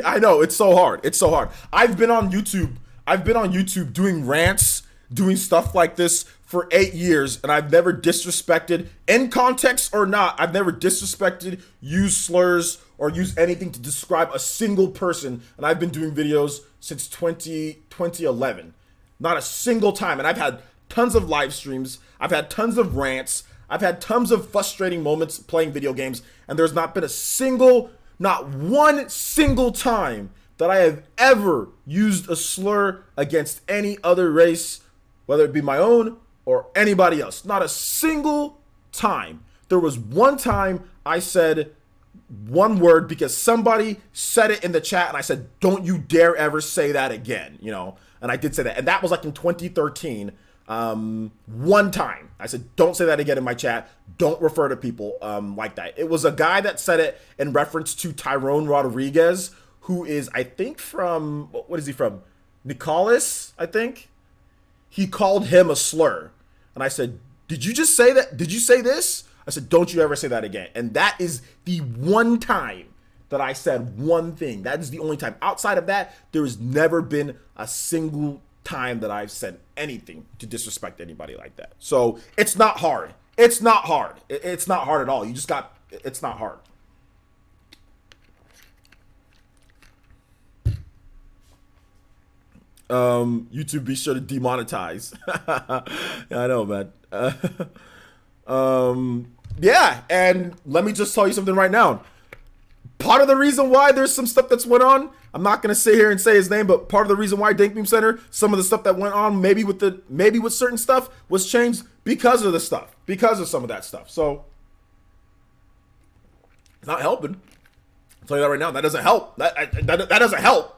I know, it's so hard. It's so hard. I've been on YouTube doing rants, doing stuff like this for 8 years, and I've never disrespected, in context or not, I've never disrespected, used slurs, or used anything to describe a single person, and I've been doing videos since 2011. Not a single time, and I've had tons of live streams, I've had tons of rants, I've had tons of frustrating moments playing video games, and there's not one single time that I have ever used a slur against any other race, whether it be my own or anybody else. Not a single time. There was one time I said one word because somebody said it in the chat and I said, "Don't you dare ever say that again," and I did say that. And that was like in 2013. One time I said, "Don't say that again in my chat. Don't refer to people like that." It was a guy that said it in reference to Tyrone Rodriguez, who is, I think, from, what is he from? Nicholas, I think. He called him a slur. And I said, "Did you just say that? Did you say this?" I said, "Don't you ever say that again." And that is the one time that I said one thing. That is the only time. Outside of that, there has never been a single time that I've said anything to disrespect anybody like that. So it's not hard. It's not hard. It's not hard at all. It's not hard. YouTube, be sure to demonetize. Yeah, I know, man. Yeah, and let me just tell you something right now. Part of the reason why there's some stuff that's went on, I'm not gonna sit here and say his name, but part of the reason why Dank Meme Center, some of the stuff that went on, maybe with certain stuff, was changed because of some of that stuff. So it's not helping. I'll tell you that right now. That doesn't help. That doesn't help.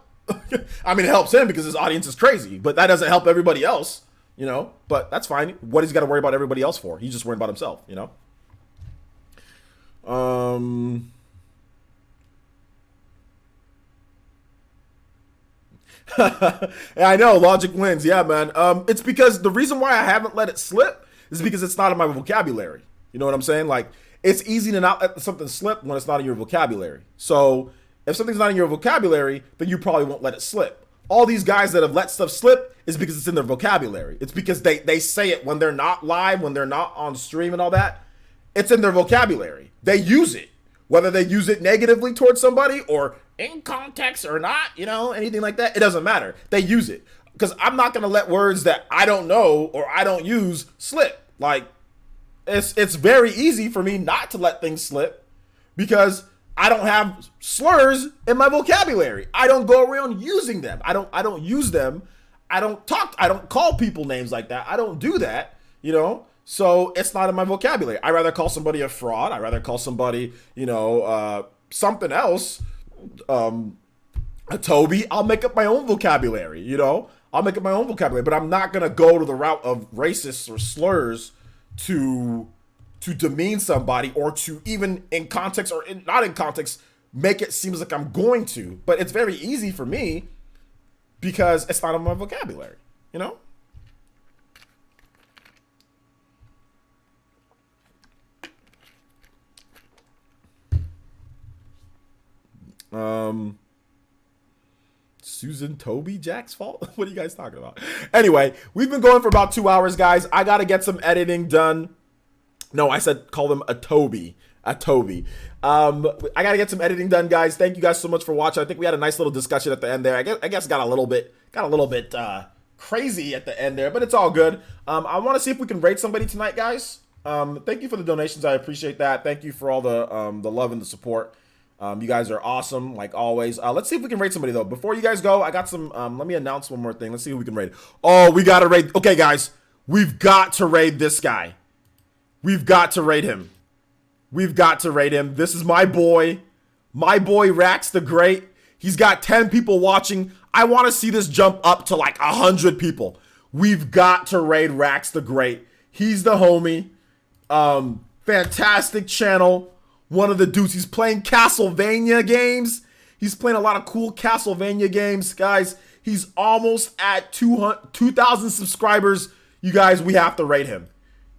I mean, it helps him because his audience is crazy, but that doesn't help everybody else, But that's fine. What he's got to worry about everybody else for? He's just worried about himself, Yeah, I know, logic wins. Yeah, man. It's because the reason why I haven't let it slip is because it's not in my vocabulary. You know what I'm saying? Like, it's easy to not let something slip when it's not in your vocabulary. So if something's not in your vocabulary, then you probably won't let it slip. All these guys that have let stuff slip is because it's in their vocabulary. It's because they say it when they're not live, when they're not on stream and all that. It's in their vocabulary. They use it. Whether they use it negatively towards somebody or in context or not, anything like that, it doesn't matter. They use it. Because I'm not going to let words that I don't know or I don't use slip. Like, it's very easy for me not to let things slip because I don't have slurs in my vocabulary. I don't go around using them. I don't use them. I don't call people names like that. I don't do that, So it's not in my vocabulary. I'd rather call somebody a fraud. I'd rather call somebody, something else. A Toby. I'll make up my own vocabulary, I'll make up my own vocabulary, but I'm not going to go to the route of racists or slurs to demean somebody, or to even in context or not in context make it seem like I'm going to. But it's very easy for me because it's not in my vocabulary, Susan Toby Jack's fault? What are you guys talking about? Anyway, we've been going for about 2 hours, guys. I got to get some editing done. No, I said call them a Toby. A Toby. I got to get some editing done, guys. Thank you guys so much for watching. I think we had a nice little discussion at the end there. I guess got a little bit crazy at the end there, but it's all good. I want to see if we can rate somebody tonight, guys. Thank you for the donations. I appreciate that. Thank you for all the love and the support. You guys are awesome, like always. Let's see if we can rate somebody, though. Before you guys go, I got some, let me announce one more thing. Let's see who we can rate. Oh, we got to rate. Okay, guys, we've got to rate this guy. We've got to rate him. We've got to rate him. This is my boy Rax the Great. He's got 10 people watching. I want to see this jump up to like 100 people. We've got to rate Rax the Great. He's the homie. Fantastic channel. One of the dudes. He's playing Castlevania games. He's playing a lot of cool Castlevania games, guys. He's almost at 2,000 subscribers. You guys, we have to rate him.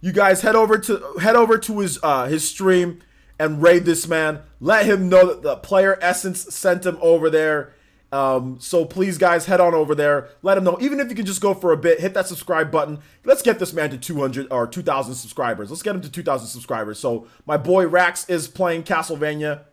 You guys head over to his stream and raid this man. Let him know that the Player Essence sent him over there. So please, guys, head on over there. Let him know. Even if you can just go for a bit, hit that subscribe button. Let's get this man to 200 or 2,000 subscribers. Let's get him to 2,000 subscribers. So my boy Rax is playing Castlevania.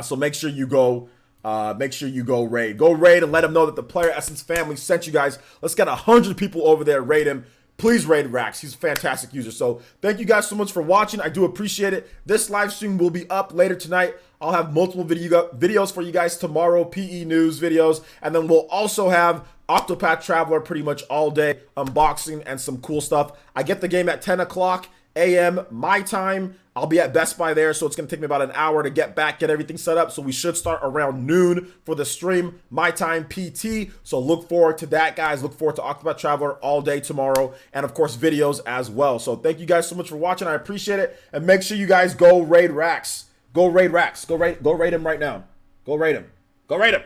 So make sure you go. Raid. Go raid and let him know that the Player Essence family sent you guys. Let's get 100 people over there. Raid him. Please raid Rax. He's a fantastic user. So thank you guys so much for watching. I do appreciate it. This live stream will be up later tonight. I'll have multiple videos for you guys tomorrow, PE news videos, and then we'll also have Octopath Traveler pretty much all day, unboxing and some cool stuff. I get the game at 10 o'clock a.m. my time. I'll be at Best Buy there, so it's going to take me about an hour to get back, get everything set up. So we should start around noon for the stream, my time PT. So look forward to that, guys. Look forward to Octopath Traveler all day tomorrow, and of course videos as well. So thank you guys so much for watching. I appreciate it, and make sure you guys go raid Rax. Go raid Rax. Go raid him right now. Go raid him. Go raid him.